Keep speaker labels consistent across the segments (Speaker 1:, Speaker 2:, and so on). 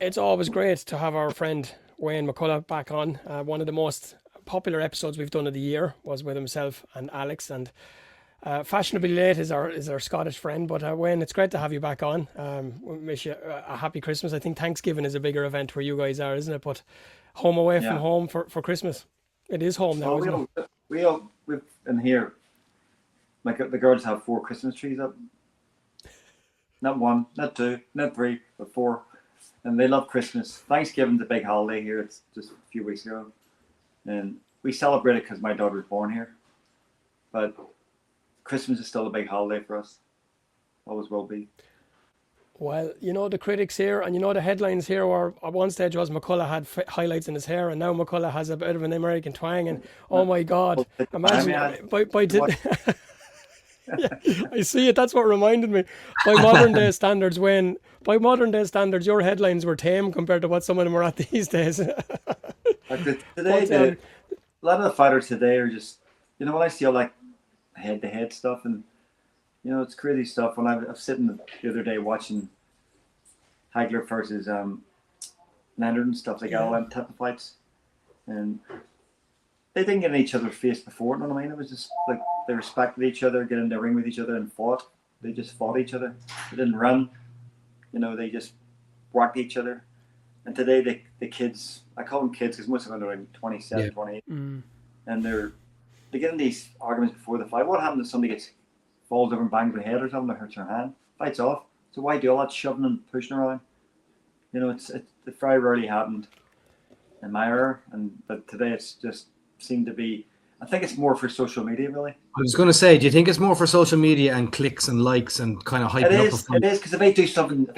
Speaker 1: It's always great to have our friend Wayne McCullough back on. One of the most popular episodes we've done of the year was with himself and Alex. And fashionably late is our Scottish friend. But Wayne, it's great to have you back on. We wish you a happy Christmas. I think Thanksgiving is a bigger event where you guys are, isn't it? But home away from
Speaker 2: Yeah.
Speaker 1: home for Christmas. It is home now,
Speaker 2: Well,
Speaker 1: isn't it?
Speaker 2: we've in here. Like the girls have 4 Christmas trees up. Not one, not two, not three, but four. And they love Christmas. Thanksgiving's a big holiday here. It's just a few weeks ago, and we celebrate it because my daughter was born here. But Christmas is still a big holiday for us. Always will be.
Speaker 1: Well, the critics here, and the headlines here were at one stage was McCullough had highlights in his hair, and now McCullough has a bit of an American twang. And oh my God,
Speaker 2: Well, the time
Speaker 1: imagine
Speaker 2: we had,
Speaker 1: by
Speaker 2: what?
Speaker 1: yeah, I see it. That's what reminded me. By modern day standards, by modern day standards, your headlines were tame compared to what some of them are at these days.
Speaker 2: Like today,
Speaker 1: But
Speaker 2: a lot of the fighters today are just, when I see all like head to head stuff, and it's crazy stuff. When I was sitting the other day watching Hagler versus Leonard and stuff, like all
Speaker 1: yeah,
Speaker 2: them type of fights, and they didn't get in each other's face before. You know what I mean? It was just like they respected each other, get in the ring with each other, and fought. They just fought each other. They didn't run. They just whacked each other. And today, the kids, I call them kids because most of them are like
Speaker 3: Yeah.
Speaker 2: 27, 28,
Speaker 1: mm,
Speaker 2: and they get in these arguments before the fight. What happens if somebody falls over and bangs their head or something, or hurts their hand? Fights off. So why do all that shoving and pushing around? It very rarely happened in my era, but today it's just seemed to be. I think it's more for social media, really.
Speaker 3: I was going to say, do you think it's more for social media and clicks and likes and kind of
Speaker 2: It
Speaker 3: hyping up a
Speaker 2: is. It
Speaker 3: fight?
Speaker 2: is because if they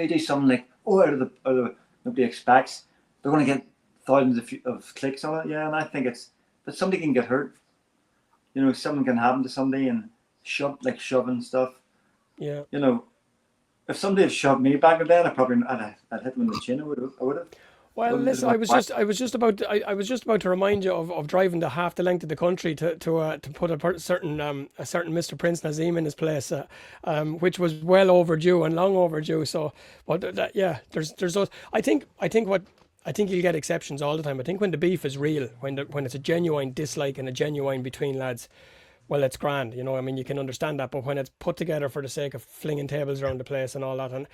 Speaker 2: do something like out of the nobody expects, they're going to get thousands of clicks on it. Yeah, and I think but somebody can get hurt. Something can happen to somebody and shoving stuff.
Speaker 1: yeah.
Speaker 2: You know, if somebody had shoved me back in then, I'd hit them in the chin. I would have. I
Speaker 1: Well,
Speaker 2: wouldn't have
Speaker 1: listen,
Speaker 2: went back.
Speaker 1: I was just about to remind you of driving to half the length of the country to put a certain Mr. Prince Nazim in his place, which was well overdue and long overdue. So, but yeah, there's those. I think you'll get exceptions all the time. I think when the beef is real, when it's a genuine dislike and a genuine between lads, well, it's grand. I mean, you can understand that. But when it's put together for the sake of flinging tables around the place and all that, and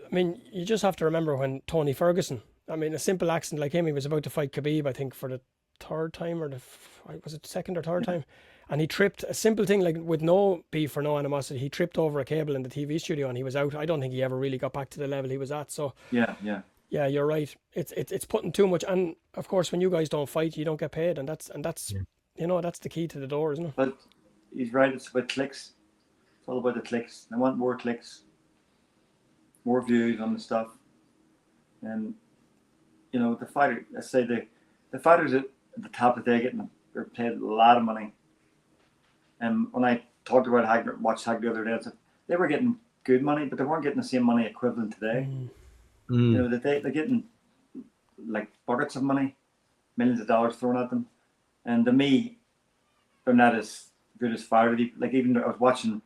Speaker 1: I mean, you just have to remember when Tony Ferguson, I mean, a simple accident like him, he was about to fight Khabib, I think, for the third time was it second or third
Speaker 2: Yeah,
Speaker 1: time? And he tripped, a simple thing like with no beef or no animosity, he tripped over a cable in the TV studio and he was out. I don't think he ever really got back to the level he was at. So,
Speaker 2: yeah, yeah.
Speaker 1: yeah, you're right. It's putting too much. And of course, when you guys don't fight, you don't get paid. And that's,
Speaker 3: Yeah.
Speaker 1: that's the key to the door, isn't it?
Speaker 2: But he's right. It's about clicks. It's all about the clicks. They want more clicks, more views on the stuff, and the fighter. Let's say the fighters at the top that they're paid a lot of money. And when I talked about Hagler, watched Hagler the other day, I said they were getting good money, but they weren't getting the same money equivalent today.
Speaker 1: Mm.
Speaker 3: Mm.
Speaker 2: That they're getting like buckets of money, millions of dollars thrown at them, and to me, they're not as good as fighters. Like even I was watching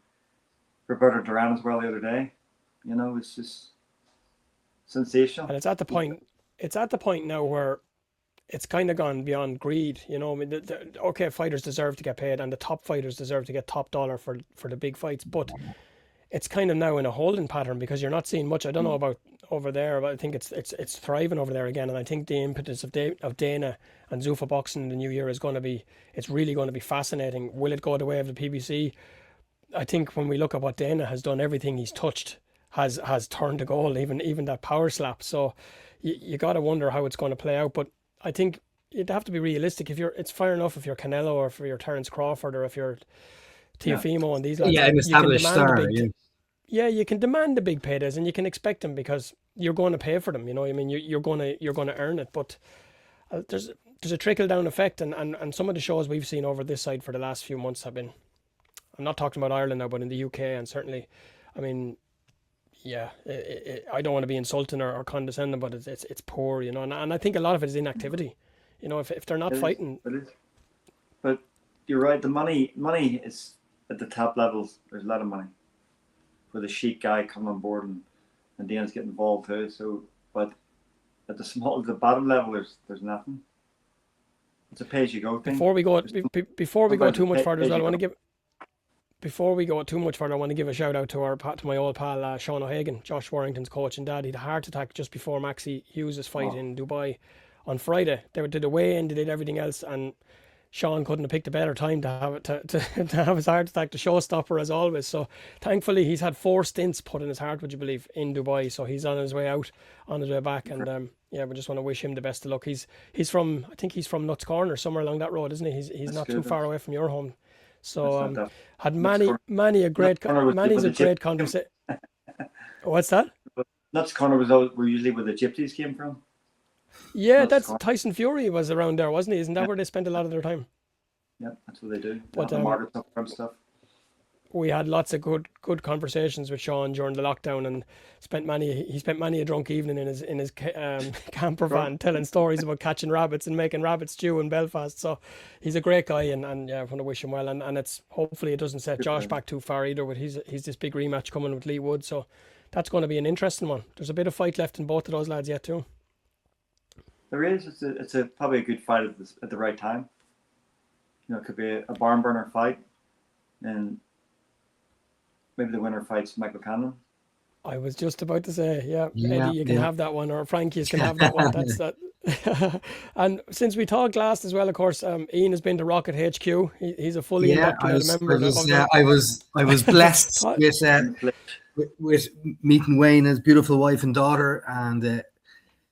Speaker 2: Roberto Duran as well the other day. It's just sensational.
Speaker 1: And it's at the point now where it's kind of gone beyond greed. I mean, okay, fighters deserve to get paid, and the top fighters deserve to get top dollar for the big fights. But it's kind of now in a holding pattern because you're not seeing much. I don't know
Speaker 2: Mm.
Speaker 1: about over there, but I think it's thriving over there again. And I think the impetus of Dana and Zuffa boxing in the new year is going to be. It's really going to be fascinating. Will it go the way of the PBC? I think when we look at what Dana has done, everything he's touched has turned to gold. Even that power slap. So you got to wonder how it's going to play out. But I think you'd have to be realistic. It's fair enough if you're Canelo or if you're Terence Crawford or if you're
Speaker 2: Yeah,
Speaker 1: Teofimo and these lads.
Speaker 3: Yeah, an
Speaker 1: You can
Speaker 3: established
Speaker 1: demand the
Speaker 3: star.
Speaker 1: big,
Speaker 3: Yeah.
Speaker 1: yeah, you can demand the big paydays and you can expect them because you're going to pay for them. I mean, you're going to earn it. But there's a trickle down effect, and some of the shows we've seen over this side for the last few months have been. I'm not talking about Ireland now, but in the UK and certainly, I mean, yeah, I don't want to be insulting or condescending, but it's poor, and I think a lot of it is inactivity. If they're not
Speaker 2: it is.
Speaker 1: fighting,
Speaker 2: It is. But you're right. The money is at the top levels. There's a lot of money for the chic guy coming on board, and Dana's getting involved too. So, but at the bottom level, there's nothing. It's a pay-as-you-go thing.
Speaker 1: Before we go too much further as well, I want to
Speaker 2: Pay-as-you-go.
Speaker 1: give. Before we go too much further, I want to give a shout out to my old pal Sean O'Hagan, Josh Warrington's coach and dad. He had a heart attack just before Maxie Hughes' fight in Dubai on Friday. They did a weigh-in, they did everything else, and Sean couldn't have picked a better time to have to have his heart attack, the showstopper as always. So thankfully he's had 4 stints put in his heart, would you believe, in Dubai. So he's on his way out, on his way back, and yeah, we just want to wish him the best of luck. He's from, I think he's from Nuts Corner, somewhere along that road, isn't he? He's
Speaker 2: That's
Speaker 1: not
Speaker 2: good,
Speaker 1: too far away from your home. So had
Speaker 2: Nuts Corner.
Speaker 1: many a great
Speaker 2: Corner
Speaker 1: conversation. What's that?
Speaker 2: Nuts Corner were usually where the gypsies came from.
Speaker 1: Yeah,
Speaker 2: Nuts
Speaker 1: that's
Speaker 2: Corner.
Speaker 1: Tyson Fury was around there, wasn't he? Isn't that where they spent a lot of their time?
Speaker 2: Yeah, that's what they do.
Speaker 1: But,
Speaker 2: The market stuff.
Speaker 1: We had lots of good conversations with Sean during the lockdown, and he spent many a drunk evening in his camper van telling stories about catching rabbits and making rabbit stew in Belfast. So he's a great guy, and yeah, I want to wish him well. And it's hopefully it doesn't set Josh back too far either. But he's this big rematch coming with Lee Wood, so that's going to be an interesting one. There's a bit of fight left in both of those lads yet too.
Speaker 2: There is. It's probably a good fight at the right time. You know, it could be a barn burner fight, and maybe the winner fights Michael Cannon.
Speaker 1: I was just about to say, yeah,
Speaker 3: Yeah,
Speaker 1: Eddie, you can
Speaker 3: yeah.
Speaker 1: have that one, or Frankie can have that one. That's that. And since we talked last as well, of course, Ian has been to Rocket HQ. He's a fully
Speaker 3: Yeah,
Speaker 1: indoctrinated member of the.
Speaker 3: I was blessed with meeting Wayne, his beautiful wife and daughter, and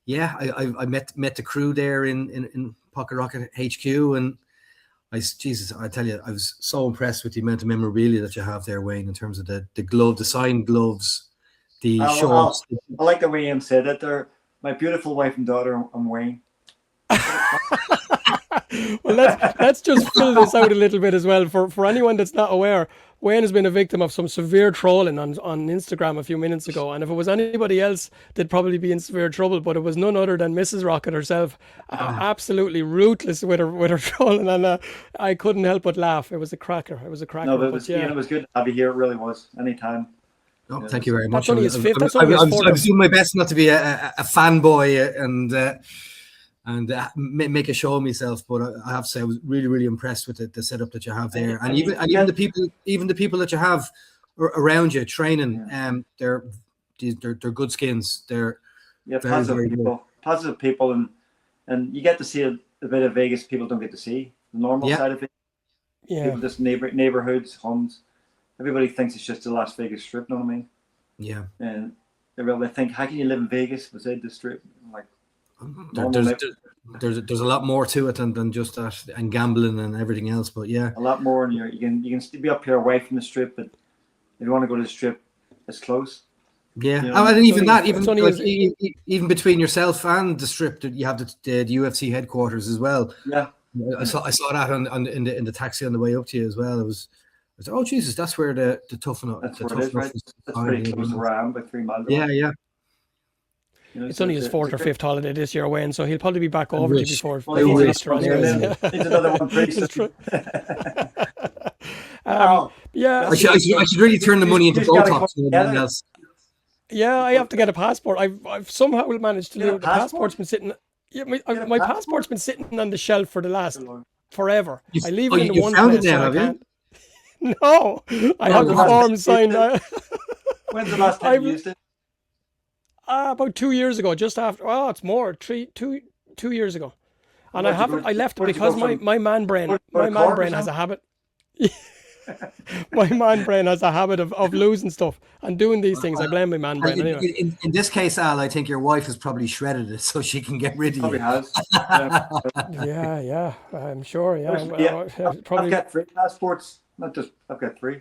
Speaker 3: yeah, I met the crew there in Pocket Rocket HQ, and I tell you, I was so impressed with the amount of memorabilia that you have there, Wayne, in terms of the glove, the signed gloves, the shorts.
Speaker 2: I like the way Ian said that. They're my beautiful wife and daughter and Wayne.
Speaker 1: Well, let's just fill this out a little bit as well for anyone that's not aware. Wayne has been a victim of some severe trolling on Instagram a few minutes ago, and if it was anybody else, they'd probably be in severe trouble. But it was none other than Mrs. Rocket herself, absolutely ruthless with her trolling, and I couldn't help but laugh. It was a cracker. It was a cracker.
Speaker 2: No, but
Speaker 1: yeah.
Speaker 2: it was good to have you here. It really was. Anytime.
Speaker 3: Oh,
Speaker 2: Yeah,
Speaker 3: thank you very much.
Speaker 1: That's only his fifth. That's
Speaker 3: I
Speaker 1: only his fourth.
Speaker 3: was doing my best not to be a fanboy and make a show of myself, but I have to say I was really, really impressed with the setup that you have there, and even the people that you have around you training. They're good skins. They're
Speaker 2: positive people, and you get to see a bit of Vegas people don't get to see the normal side of it.
Speaker 1: Yeah,
Speaker 2: people just neighborhoods, homes. Everybody thinks it's just the Las Vegas Strip. Know what I mean?
Speaker 3: Yeah.
Speaker 2: And they think, how can you live in Vegas beside the Strip? I'm like,
Speaker 3: there's a lot more to it than just that, and gambling and everything else. But yeah,
Speaker 2: a lot more. And you can still be up here away from the Strip, but if you want to go to the Strip, it's close.
Speaker 3: Yeah,
Speaker 2: you know,
Speaker 3: and even between yourself and the Strip, you have the UFC headquarters as well.
Speaker 2: Yeah,
Speaker 3: I saw that in the taxi on the way up to you as well. I was oh Jesus, that's where the toughen up.
Speaker 2: That's where it is, right? That's pretty close around, by 3 miles.
Speaker 3: Yeah, yeah.
Speaker 2: You know,
Speaker 1: it's only his fourth or fifth holiday this year away, and so he'll probably be back over to you before
Speaker 2: he's
Speaker 1: Easter anyways.
Speaker 2: He's another one pretty soon.
Speaker 1: Yeah,
Speaker 3: I should really turn the money into Botox and anything else.
Speaker 1: Yeah, I have to get a passport. I've somehow managed to do it. The passport's been sitting. Yeah, my passport's been sitting on the shelf for the last forever. I leave it in the one place.
Speaker 3: Now, have you?
Speaker 1: No, I have the form signed.
Speaker 2: When's the last time you used it?
Speaker 1: About 2 years ago, just after. Oh, it's more. 2 years ago, and I left it because my man brain has a habit. My man brain has a habit of losing stuff and doing these things. I blame my man brain anyway.
Speaker 3: In this case, Al, I think your wife has probably shredded it so she can get rid of you.
Speaker 2: Probably has.
Speaker 1: Yeah, I'm sure.
Speaker 2: Probably. I've got 3 passports. Not just, I've got 3.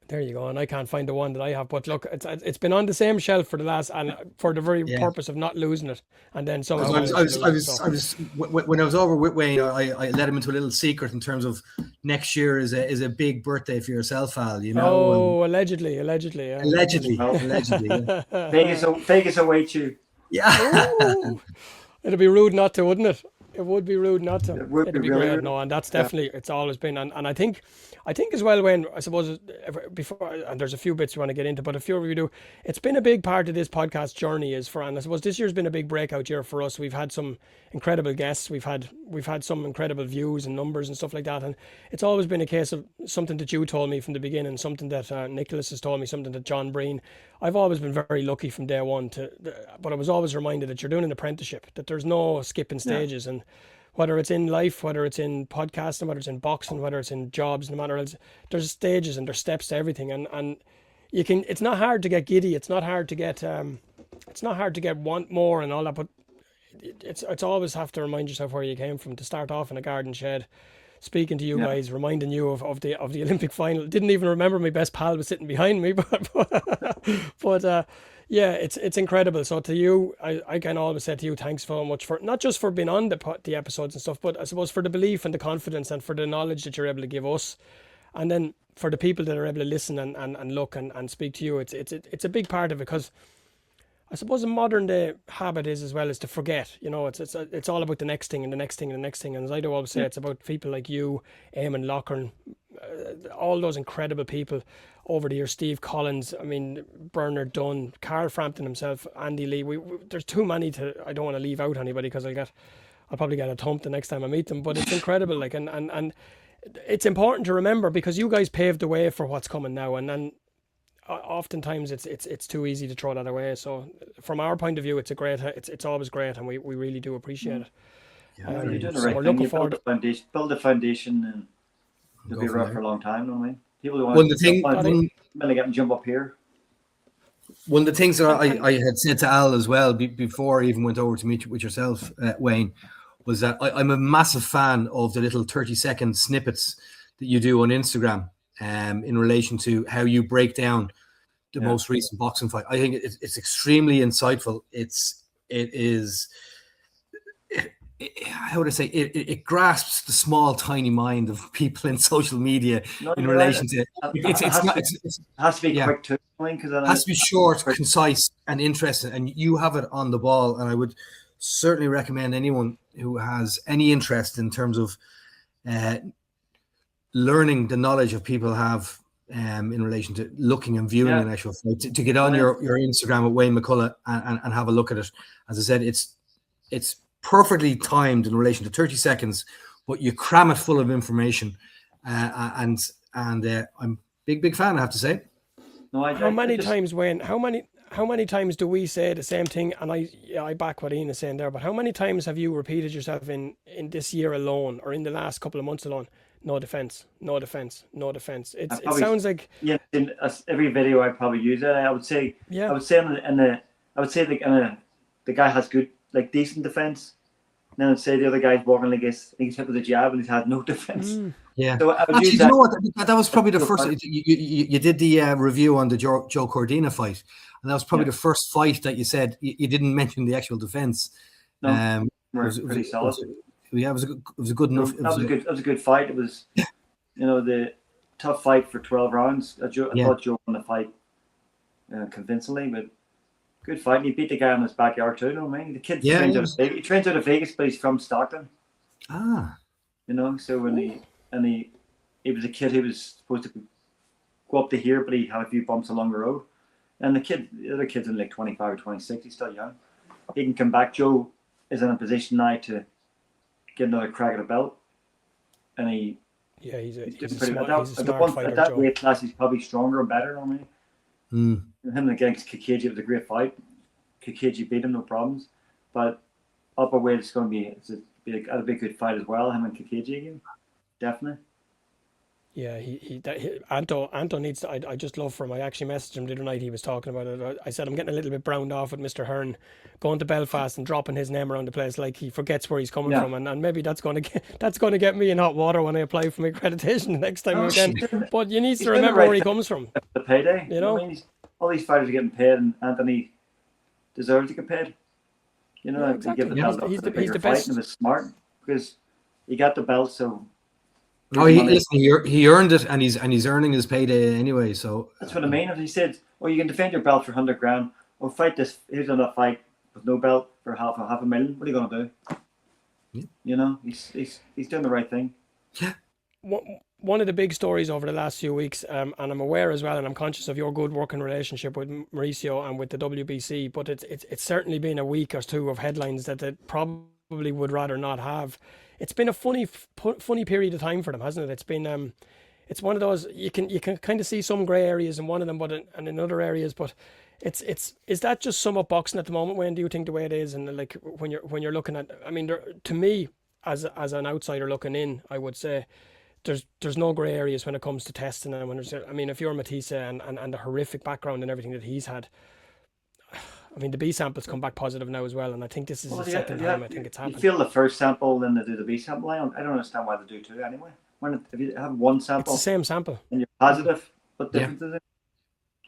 Speaker 1: There you go, and I can't find the one that I have. But look, it's been on the same shelf for the last, and for the very purpose of not losing it. And then so
Speaker 3: when I was over with Wayne, I let him into a little secret in terms of next year is a big birthday for yourself, Al. You know.
Speaker 1: Oh, allegedly. Yeah.
Speaker 3: Allegedly.
Speaker 2: Vegas awaits you.
Speaker 3: Yeah.
Speaker 1: It'd be rude not to, wouldn't it? It would be rude not to. It'd be
Speaker 2: really
Speaker 1: great,
Speaker 2: rude.
Speaker 1: no, and that's definitely it's always been, and I think as well, when I suppose before, and there's a few bits we want to get into, but a few of you do. It's been a big part of this podcast journey and I suppose this year's been a big breakout year for us. We've had some incredible guests, we've had some incredible views and numbers and stuff like that, and it's always been a case of something that you told me from the beginning, something that Nicholas has told me, something that John Breen. I've always been very lucky from day one but I was always reminded that you're doing an apprenticeship, that there's no skipping stages, and whether it's in life, whether it's in podcasting, whether it's in boxing, whether it's in jobs, no matter else, there's stages and there's steps to everything, and you can. It's not hard to get giddy. It's not hard to get. Want more and all that, but it's always have to remind yourself where you came from. To start off in a garden shed, speaking to you guys, reminding you of the Olympic final. Didn't even remember my best pal was sitting behind me, but yeah, it's incredible. So to you, I can always say to you, thanks so much for not just for being on the episodes and stuff, but I suppose for the belief and the confidence and for the knowledge that you're able to give us, and then for the people that are able to listen and look and speak to you. It's a big part of it, because I suppose a modern day habit is as well as to forget. It's all about the next thing and the next thing and the next thing. And as I do always say, it's about people like you, Eamon Loughren, all those incredible people over the years, Steve Collins, I mean, Bernard Dunn, Carl Frampton himself, Andy Lee. There's too many I don't want to leave out anybody, because I'll probably get a thump the next time I meet them. But it's incredible, and it's important to remember, because you guys paved the way for what's coming now, and then oftentimes it's too easy to throw that away. So from our point of view, it's always great, and we really do appreciate it.
Speaker 2: Yeah, you're doing the right thing. You build the foundation, and you'll be around for a long time. Don't we? People who want to jump up here.
Speaker 3: One of the things that I had said to Al as well before I even went over to meet with yourself, Wayne, was that I'm a massive fan of the little 30-second snippets that you do on Instagram in relation to how you break down the most recent boxing fight. I think it's extremely insightful. How would I say it grasps the small, tiny mind of people in social media in relation to it. It
Speaker 2: has to be quick too, because it
Speaker 3: has to be short, concise, and interesting. And you have it on the ball. And I would certainly recommend anyone who has any interest in terms of learning the knowledge of people have in relation to looking and viewing an actual fight to get on your Instagram at Wayne McCullough and have a look at it. As I said, it's perfectly timed in relation to 30 seconds, but you cram it full of information, and I'm big fan, I have to say.
Speaker 2: No,
Speaker 1: how many times, Wayne? How many times do we say the same thing? And I back what Ian is saying there. But how many times have you repeated yourself in this year alone, or in the last couple of months alone? No defense, no defense, no defense. It sounds like
Speaker 2: in every video I probably use it. I would say the guy has good, like, decent defense. And then I'd say the other guy's walking like he's hit with a jab and he's had no defense.
Speaker 3: Yeah.
Speaker 2: So I would
Speaker 3: actually,
Speaker 2: use
Speaker 3: you know what? That was probably the first. You did the review on the Joe Cordina fight, and that was probably the first fight that you said you didn't mention the actual defense.
Speaker 2: No, pretty solid.
Speaker 3: It was a good enough.
Speaker 2: That was a good fight. It was, the tough fight for 12 rounds. I thought Joe won the fight convincingly, but good fight. And he beat the guy in his backyard too. The kid trains out of Vegas. He trains out of Vegas, but he's from Stockton. So when he was a kid who was supposed to go up to here, but he had a few bumps along the road. And the other kid's in like 25 or 26. He's still young. He can come back. Joe is in a position now to get another crack at a belt, and he's pretty good. At that weight class, he's probably stronger and better than me. Him against Kikeji was a great fight. Kikeji beat him, no problems. But upper weight is going to be a big good fight as well. Him and Kikeji again, definitely.
Speaker 1: Yeah, Anto needs to. I just love for him. I actually messaged him the other night. He was talking about it. I said I'm getting a little bit browned off with Mr. Hearn going to Belfast and dropping his name around the place like he forgets where he's coming from, and maybe that's going to get me in hot water when I apply for my accreditation the next time again. But you need to remember where he comes from.
Speaker 2: The payday, all these fighters are getting paid, and Anthony deserves to get paid.
Speaker 1: Exactly.
Speaker 2: He's the best. And it was smart because he got the belt, so.
Speaker 3: He earned it, and he's earning his payday anyway. So
Speaker 2: that's what I mean. If he said, you can defend your belt for 100 grand, or fight this. Here's another fight with no belt for half a million. What are you going to do? You know, he's doing the right thing.
Speaker 3: Yeah.
Speaker 1: One of the big stories over the last few weeks, and I'm aware as well, and I'm conscious of your good working relationship with Mauricio and with the WBC, but it's certainly been a week or two of headlines that they probably would rather not have. It's been a funny period of time for them, hasn't it? It's been it's one of those you can kind of see some grey areas in one of them, and in other areas, but it's is that just sum up boxing at the moment, Wayne? Do you think the way it is, and like when you're looking at, I mean, to me as an outsider looking in, I would say there's no grey areas when it comes to testing, and when there's, I mean, if you're Matisse and the horrific background and everything that he's had, I mean, the B samples come back positive now as well, and I think this is the second time I think it's
Speaker 2: You
Speaker 1: happened.
Speaker 2: feel the first sample, then they do the B sample. I don't understand why they do two anyway. If you have one
Speaker 1: It's the
Speaker 2: sample
Speaker 1: same sample.
Speaker 2: and you're positive, what
Speaker 3: Yeah.
Speaker 2: difference is it?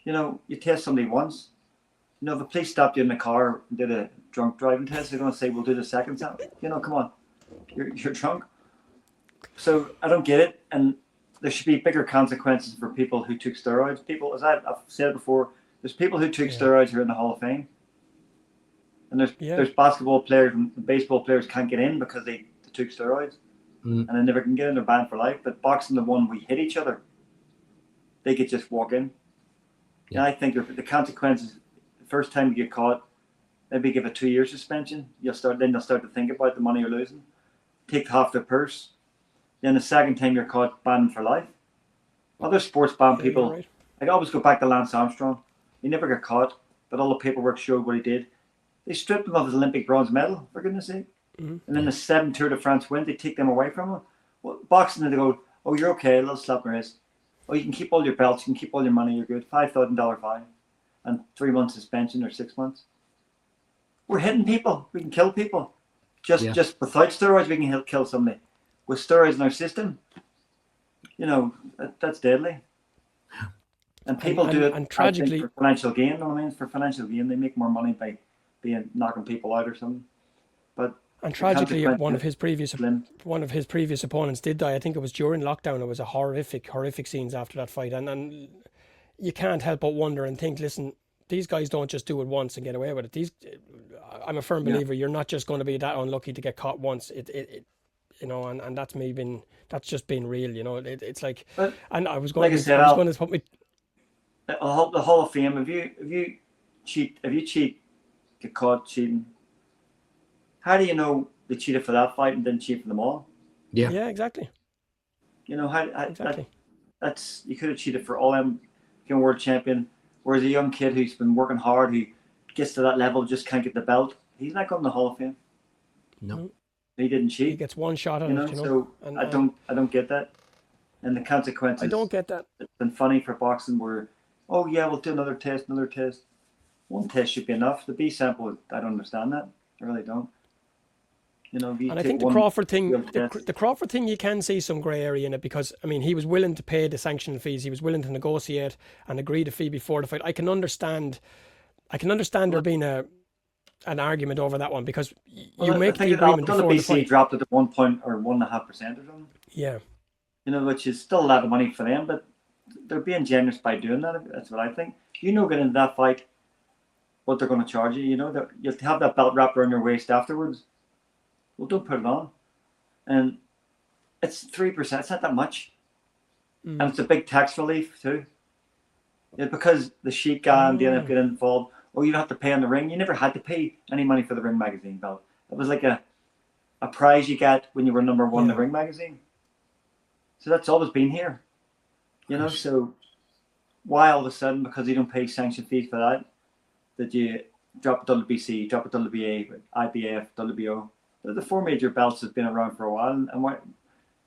Speaker 2: You know, you test somebody once. You know, if the police stopped you in the car and did a drunk driving test, they're going to say, "We'll do the second sample." You know, come on, you're drunk. So I don't get it, and there should be bigger consequences for people who took steroids. People, as I've said before, there's people who took steroids who are in the Hall of Fame, and there's basketball players and baseball players can't get in because they took steroids, and they never can get in. They're banned for life. But boxing, the one we hit each other, they could just walk in. Yeah. And I think the consequences, the first time you get caught, maybe give a 2-year suspension. They'll start to think about the money you're losing. Take half their purse. Then the second time you're caught, banned for life. Other sports ban people. Right. I always go back to Lance Armstrong. He never got caught, but all the paperwork showed what he did. They stripped him of his Olympic bronze medal, for goodness sake. Mm-hmm. And then the 7 Tour de France wins, they take them away from him. Well, boxing, they go, "Oh, you're okay, a little slap on the wrist. Oh, you can keep all your belts, you can keep all your money, you're good. $5,000 fine. And 3 months suspension or 6 months." We're hitting people. We can kill people. Just without steroids, we can kill somebody. With steroids in our system, you know, that's deadly. And people do it, and tragically, for financial gain. You know what I mean? For financial gain, they make more money by knocking people out or something. But
Speaker 1: and tragically, one of his previous opponents did die. I think it was during lockdown. It was a horrific scenes after that fight, and you can't help but wonder and think, listen, these guys don't just do it once and get away with it. I'm a firm believer. You're not just going to be that unlucky to get caught once. You know, and that's just been real. You know, it's like, but, and I was going to put me.
Speaker 2: The Hall of Fame. If you cheat, get caught cheating, how do you know they cheated for that fight and didn't cheat for them all?
Speaker 1: Yeah, exactly.
Speaker 2: You know exactly. That's you could have cheated for all them, become world champion. Whereas a young kid who's been working hard, who gets to that level, just can't get the belt, he's not going to the Hall of Fame.
Speaker 3: No,
Speaker 2: he didn't cheat.
Speaker 1: He gets one shot at it.
Speaker 2: So and, I don't get that, and the consequences.
Speaker 1: I don't get that.
Speaker 2: It's been funny for boxing where, oh yeah, we'll do another test. One test should be enough. The B sample, I don't understand that. I really don't. You know,
Speaker 1: and I think the Crawford thing, you can see some grey area in it, because I mean, he was willing to pay the sanction fees. He was willing to negotiate and agree the fee before the fight. I can understand there being an argument over that one, because you make the agreement before the fight.
Speaker 2: Dropped it to 1 point or 1.5% or something.
Speaker 1: Yeah.
Speaker 2: You know, which is still a lot of money for them, but they're being generous by doing that. That's what I think. You know, getting into that fight, what they're going to charge you. You know, that you'll have that belt wrapped around your waist afterwards. Well, don't put it on. And it's 3%. It's not that much. And it's a big tax relief too. Yeah, because the Sheik guy and the NF get involved. Oh, you don't have to pay on the ring. You never had to pay any money for the Ring magazine belt. It was like a prize you got when you were number one in the Ring magazine. So that's always been here. You know, so why all of a sudden, because you don't pay sanction fees for that you drop a WBC, drop a WBA, IBF, WBO. The 4 major belts have been around for a while, and what,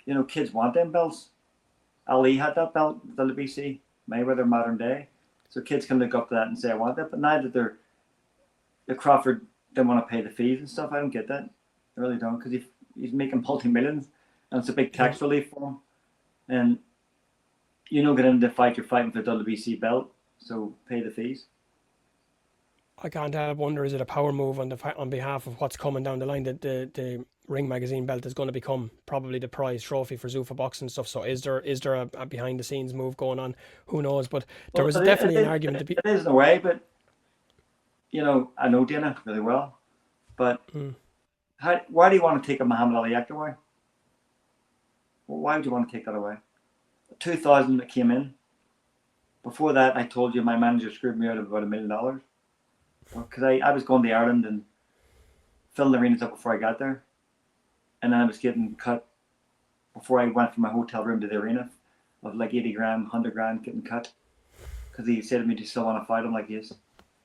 Speaker 2: you know, kids want them belts. Ali had that belt, WBC, Mayweather modern day, so kids can look up to that and say, I want that. But now that the Crawford don't want to pay the fees and stuff, I don't get that. I really don't, because he's making multi-millions, and it's a big tax relief for him. And you know, get into the fight, you're fighting for the WBC belt, so pay the fees.
Speaker 1: I can't help wonder, is it a power move on behalf of what's coming down the line, that the Ring magazine belt is going to become probably the prize trophy for Zuffa boxing stuff? So is there a behind the scenes move going on? Who knows? But there is definitely an argument to be.
Speaker 2: It is in a way, but you know, I know Dana really well, but why do you want to take a Muhammad Ali act away? Well, why would you want to take that away? 2000 that came in. Before that, I told you my manager screwed me out of about $1 million. Because I was going to Ireland and filling the arenas up before I got there. And then I was getting cut before I went from my hotel room to the arena of like 80 grand, 100 grand getting cut. Because he said to me, do you still want to fight? I'm like, yes.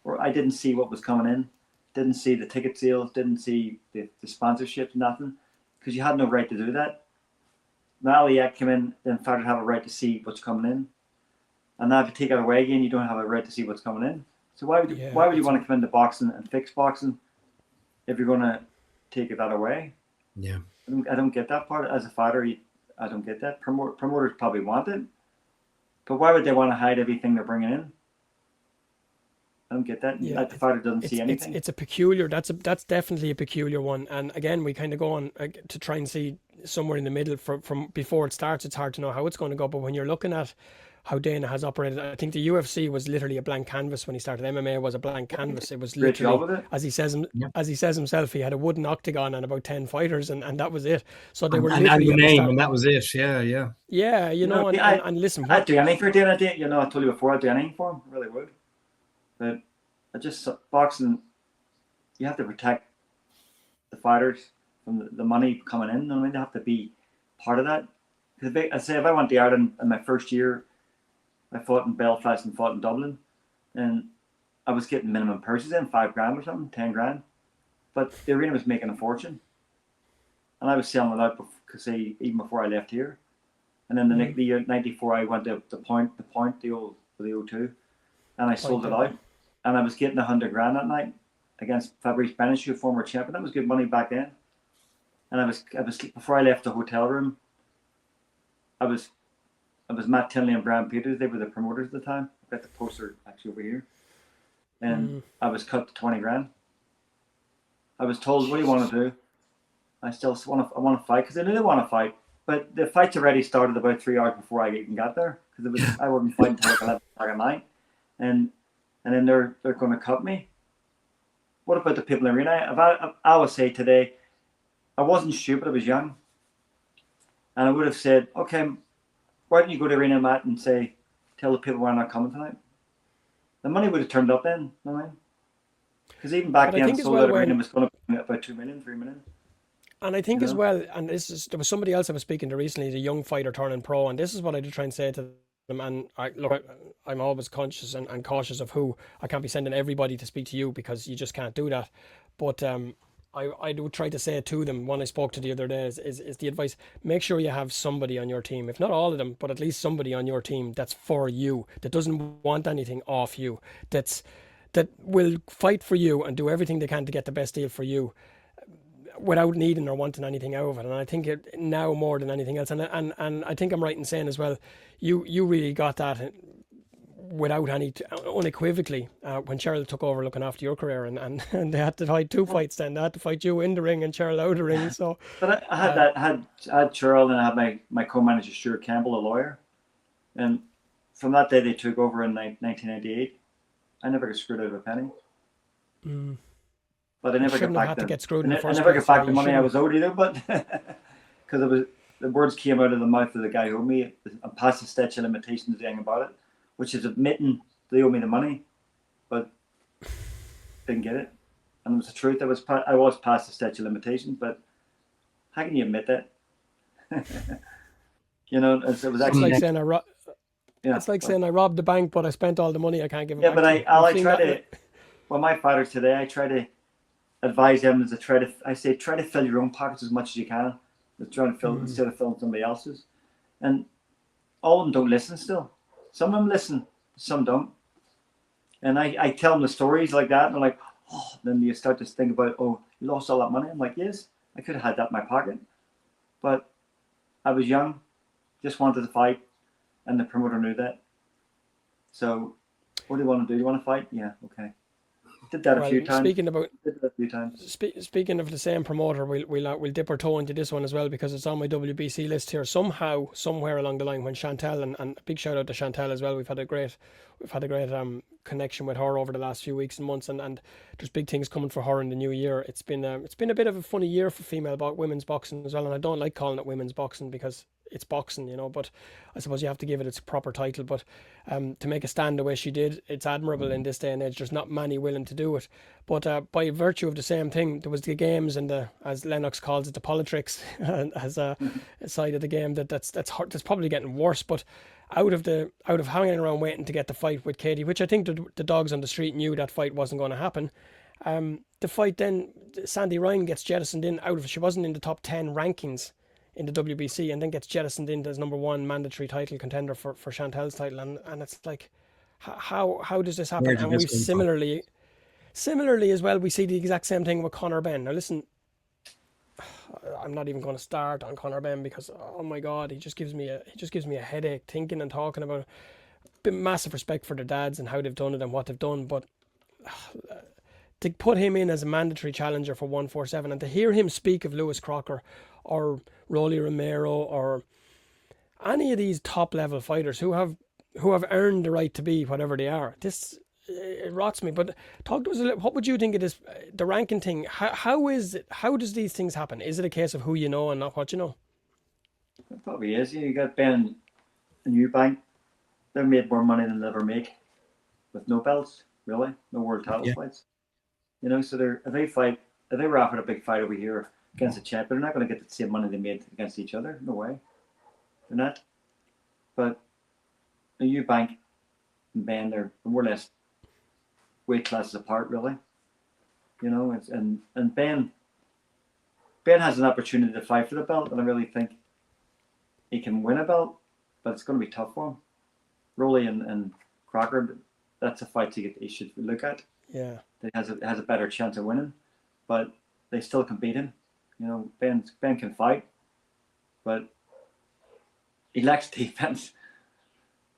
Speaker 2: Or I didn't see what was coming in. Didn't see the ticket sales. Didn't see the sponsorships, nothing. Because you had no right to do that. Now Ali Act came in, then fighters have a right to see what's coming in. And now if you take it away again, you don't have a right to see what's coming in. So why would you want to come into boxing and fix boxing if you're going to take that away?
Speaker 3: Yeah.
Speaker 2: I don't get that part. As a fighter, I don't get that. Promoters probably want it. But why would they want to hide everything they're bringing in? I don't get that.
Speaker 1: Yeah,
Speaker 2: Like the fighter doesn't see anything.
Speaker 1: It's a peculiar. That's definitely a peculiar one. And again, we kind of go on to try and see somewhere in the middle from before it starts. It's hard to know how it's going to go. But when you're looking at how Dana has operated, I think the UFC was literally a blank canvas when he started. MMA was a blank canvas. It was literally, as he says himself, he had a wooden octagon and about 10 fighters, and that was it. So they were literally
Speaker 3: and the name, and that was it. Yeah.
Speaker 1: Yeah, and listen,
Speaker 2: I'd do anything for Dana. I told you before, I'd do anything for him. I really would. But boxing, you have to protect the fighters from the money coming in. I mean, they have to be part of that. Because I say, if I went to Ireland in my first year, I fought in Belfast and fought in Dublin, and I was getting minimum purses in, 5 grand or something, 10 grand. But the arena was making a fortune. And I was selling it out because even before I left here. And then the year 94, I went to the old O2, and I sold it out. And I was getting 100 grand that night against Fabrice Beneshu, former champion. That was good money back then. And I was before I left the hotel room, I was Matt Tinley and Brian Peters. They were the promoters at the time. I've got the poster actually over here. And I was cut to 20 grand. I was told, what do you want to do? I still want to fight because I knew I want to fight. But the fight's already started about 3 hours before I even got there because I wasn't fighting until like 11 o'clock at night. And then they're going to cut me. What about the people in the arena? I would say today, I wasn't stupid. I was young. And I would have said, okay, why don't you go to the arena, Matt, and tell the people why I'm not coming tonight? The money would have turned up then, you know what I mean? Because even back then, the arena was going to be about 2 million, 3 million. And
Speaker 1: I think as well, and there was somebody else I was speaking to recently, he's a young fighter turning pro, and this is what I did try and say to them. And I'm always conscious and cautious of who I can't be sending everybody to speak to you because you just can't do that. But I do try to say it to them. One I spoke to the other day is the advice: make sure you have somebody on your team, if not all of them, but at least somebody on your team that's for you, that doesn't want anything off you, that will fight for you and do everything they can to get the best deal for you, without needing or wanting anything out of it. And I think now more than anything else, and I think I'm right in saying as well, you really got that without any unequivocally when Cheryl took over looking after your career, and they had to fight 2 fights. Then they had to fight you in the ring and Cheryl out of the ring. So,
Speaker 2: but I had Cheryl, and I had my co-manager Stuart Campbell, a lawyer, and from that day they took over in 1998. I never got screwed out of a penny. But I never got back the money I was owed either. But because the words came out of the mouth of the guy who owed me, I'm past the statute of limitations, the thing about it, which is admitting they owe me the money, but didn't get it. And it was the truth. I was past the statute of limitations, but how can you admit that? It was actually
Speaker 1: like saying it's like saying I robbed the bank, but I spent all the money. I can't give it back.
Speaker 2: Yeah, but I try to. Well, my fighters today, I try to advise them to try to fill your own pockets as much as you can. Trying to fill instead of filling somebody else's. And all of them don't listen still. Some of them listen, some don't. And I tell them the stories like that, and they're like, oh, then you start to think about, oh, you lost all that money. I'm like, yes, I could have had that in my pocket. But I was young, just wanted to fight, and the promoter knew that. So what do you want to do? You want to fight? Yeah, okay. Did that a
Speaker 1: Well,
Speaker 2: few times. Did that a few times.
Speaker 1: speaking of the same promoter, we'll dip our toe into this one as well because it's on my WBC list here. Somehow, somewhere along the line, when Chantal and a big shout out to Chantal as well. We've had a great connection with her over the last few weeks and months, and there's big things coming for her in the new year. It's been a bit of a funny year for women's boxing as well, and I don't like calling it women's boxing because it's boxing, but I suppose you have to give it its proper title. But to make a stand the way she did, it's admirable in this day and age. There's not many willing to do it. But by virtue of the same thing, there was the games and as Lennox calls it, the politics as a side of the game that's probably getting worse. But out of hanging around waiting to get the fight with Katie, which I think the dogs on the street knew that fight wasn't going to happen. The fight then, Sandy Ryan gets jettisoned she wasn't in the top 10 rankings in the WBC, and then gets jettisoned in as number one mandatory title contender for Chantal's title, and it's like, how does this happen? And we've similarly as well, we see the exact same thing with Conor Benn. Now listen, I'm not even going to start on Conor Benn because, oh my God, he just gives me a headache thinking and talking about it. Massive respect for their dads and how they've done it and what they've done, but to put him in as a mandatory challenger for 147 and to hear him speak of Lewis Crocker or Rolly Romero or any of these top level fighters who have earned the right to be whatever they are, it rots me. But talk to us a little. What would you think of this, the ranking thing? How does these things happen? Is it a case of who you know and not what you know?
Speaker 2: It probably is. You got Ben and Eubank. They've made more money than they'll ever make with no belts, really, no world title fights. So if they wrap it a big fight over here against a champ, they're not going to get the same money they made against each other. No way. They're not. But Eubank and Ben, they're more or less weight classes apart, really. And Ben has an opportunity to fight for the belt, and I really think he can win a belt, but it's going to be tough for him. Rolly and Crocker, that's a fight he should look at.
Speaker 1: Yeah,
Speaker 2: that has a better chance of winning, but they still can beat him. Ben can fight, but he lacks defense.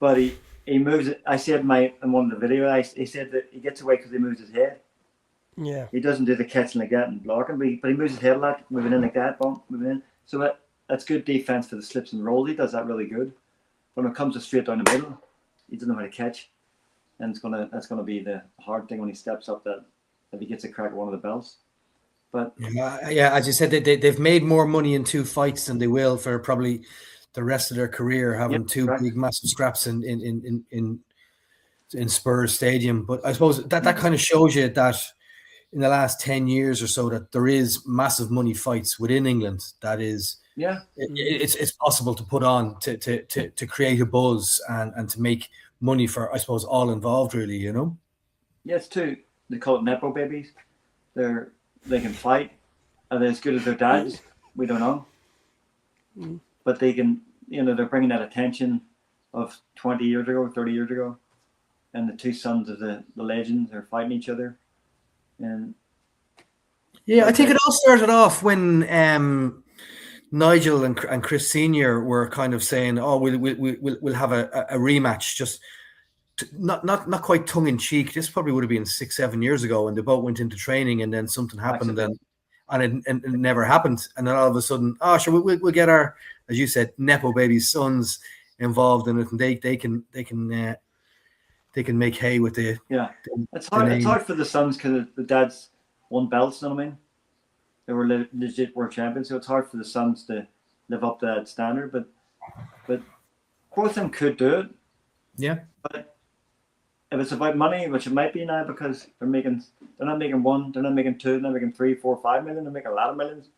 Speaker 2: But he moves it. I said in one of the videos, he said that he gets away because he moves his head.
Speaker 1: Yeah,
Speaker 2: he doesn't do the catching like that and blocking, but he moves his head a lot, moving in like that, moving in. So that's good defense for the slips and rolls. He does that really good. When it comes to straight down the middle, he doesn't know how to catch. And that's gonna be the hard thing when he steps up, that if he gets a crack at one of the belts. But
Speaker 3: as you said, they've made more money in two fights than they will for probably the rest of their career, having two big massive scraps in Spurs Stadium. But I suppose that kind of shows you that in the last 10 years or so that there is massive money fights within England. That is, it's possible to put on to create a buzz and to make money for, I suppose, all involved, really,
Speaker 2: Yeah, it's two. They call it Nepo babies. They can fight. Are they as good as their dads? We don't know. But they can, they're bringing that attention of 20 years ago, 30 years ago. And the two sons of the legends are fighting each other. And
Speaker 3: I think it all started off when Nigel and Chris Senior were kind of saying, "Oh, we'll have a rematch." Just not quite tongue in cheek. This probably would have been 6-7 years ago, and they both went into training, and then something happened, and it never happened. And then all of a sudden, sure, we'll get our, as you said, Nepo babies' sons involved in it, and they can make hay with the
Speaker 2: It's hard. It's hard for the sons because the dads won belts. You know what I mean? They were legit world champions, so it's hard for the sons to live up to that standard. But both of them could do it.
Speaker 3: Yeah.
Speaker 2: But if it's about money, which it might be now, because they're not making one, they're not making two, they're not making 3, 4, 5 million. They're making a lot of millions.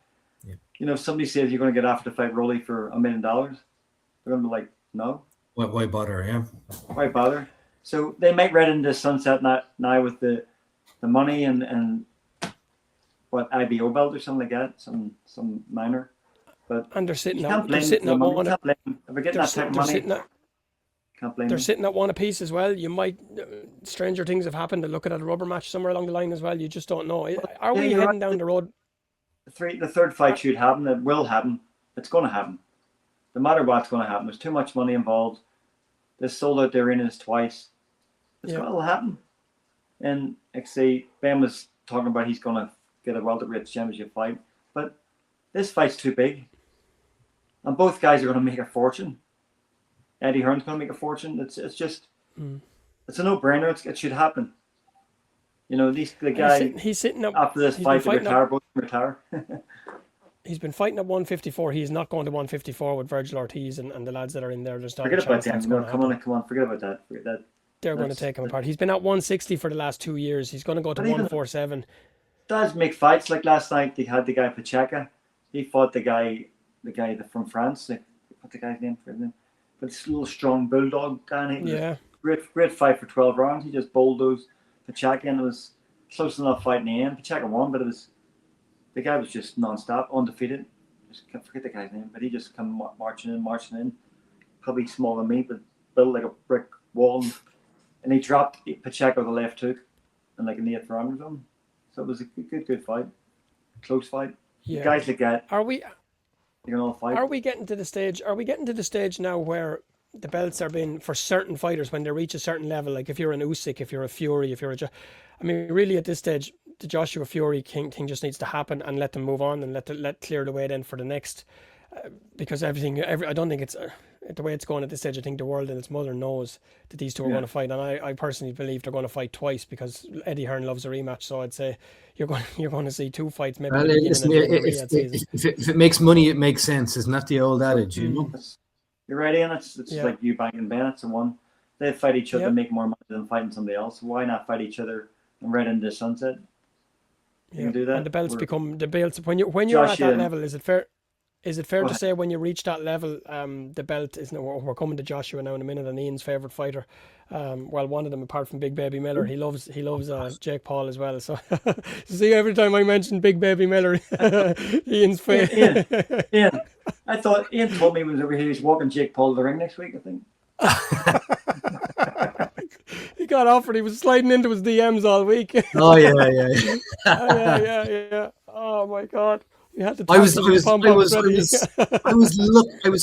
Speaker 2: Yeah. If somebody says you're going to get after to fight Rolly for $1 million, they're going to be like, no.
Speaker 3: Why bother? Yeah.
Speaker 2: Why bother? So they might ride into sunset now with the money and what, IBO belt or something like that, some minor. But
Speaker 1: and they're sitting
Speaker 2: at one. If we're getting that type of money, can't blame
Speaker 1: they're
Speaker 2: them.
Speaker 1: sitting at one apiece as well. You might stranger things have happened. To look at a rubber match somewhere along the line as well. You just don't know. Are we heading down the road?
Speaker 2: The third fight should happen. It will happen. It's going to happen. No matter what's going to happen. There's too much money involved. They sold out the arenas twice. It'll happen. And like say, Ben was talking about he's going to get a welterweight championship fight, but this fight's too big, and both guys are going to make a fortune. Eddie Hearn's going to make a fortune. It's just it's a no-brainer. It should happen. You know, the guy
Speaker 1: he's sitting up
Speaker 2: after this fight to retire. Both retire.
Speaker 1: He's been fighting at 154. He's not going to 154 with Virgil Ortiz and the lads that are in there. There's not
Speaker 2: forget
Speaker 1: a chance
Speaker 2: about them. No, come on. Forget about that.
Speaker 1: They're going to take him apart. He's been at 160 for the last 2 years. He's going to go to 147.
Speaker 2: Does make fights like last night? They had the guy Pacheca. He fought the guy from France. What's the guy's name? But this little strong bulldog guy.
Speaker 1: Yeah.
Speaker 2: Great fight for 12 rounds. He just bulldozed Pacheca, and it was close enough fight in the end. Pacheca won, but the guy was just non-stop, undefeated. Just can't forget the guy's name, but he just come marching in. Probably smaller than me, but built like a brick wall. And he dropped Pacheco with a left hook and like an 8th round or something. So it was a good fight. Close fight.
Speaker 1: Yeah.
Speaker 2: Guys like that.
Speaker 1: Are we getting to the stage now where the belts are being, for certain fighters, when they reach a certain level, like if you're an Usyk, if you're a Fury, I mean, really at this stage, the Joshua Fury thing just needs to happen and let them move on and let clear the way then for the next, because I don't think it's the way it's going at this stage. I think the world and its mother knows that these two are going to fight, and I personally believe they're going to fight twice because Eddie Hearn loves a rematch. So I'd say you're going to see 2 fights maybe.
Speaker 3: Well, if it makes money, it makes sense. Isn't that the old adage? You know?
Speaker 2: You're right, Ian. It's like you and Ben. It's the one. They fight each other, make more money than fighting somebody else. Why not fight each other and right into the sunset? You can do that.
Speaker 1: And the belts when you're at that level. Is it fair? Is it fair to say when you reach that level, the belt is? We're coming to Joshua now in a minute, and Ian's favorite fighter. Well, one of them, apart from Big Baby Miller, he loves Jake Paul as well. So see, every time I mention Big Baby Miller, Ian's favorite.
Speaker 2: Ian, I thought Ian told me he was over here. He's walking Jake Paul to the ring next week, I think.
Speaker 1: He got offered. He was sliding into his DMs all week.
Speaker 3: Oh yeah.
Speaker 1: Yeah. Oh my God.
Speaker 3: I was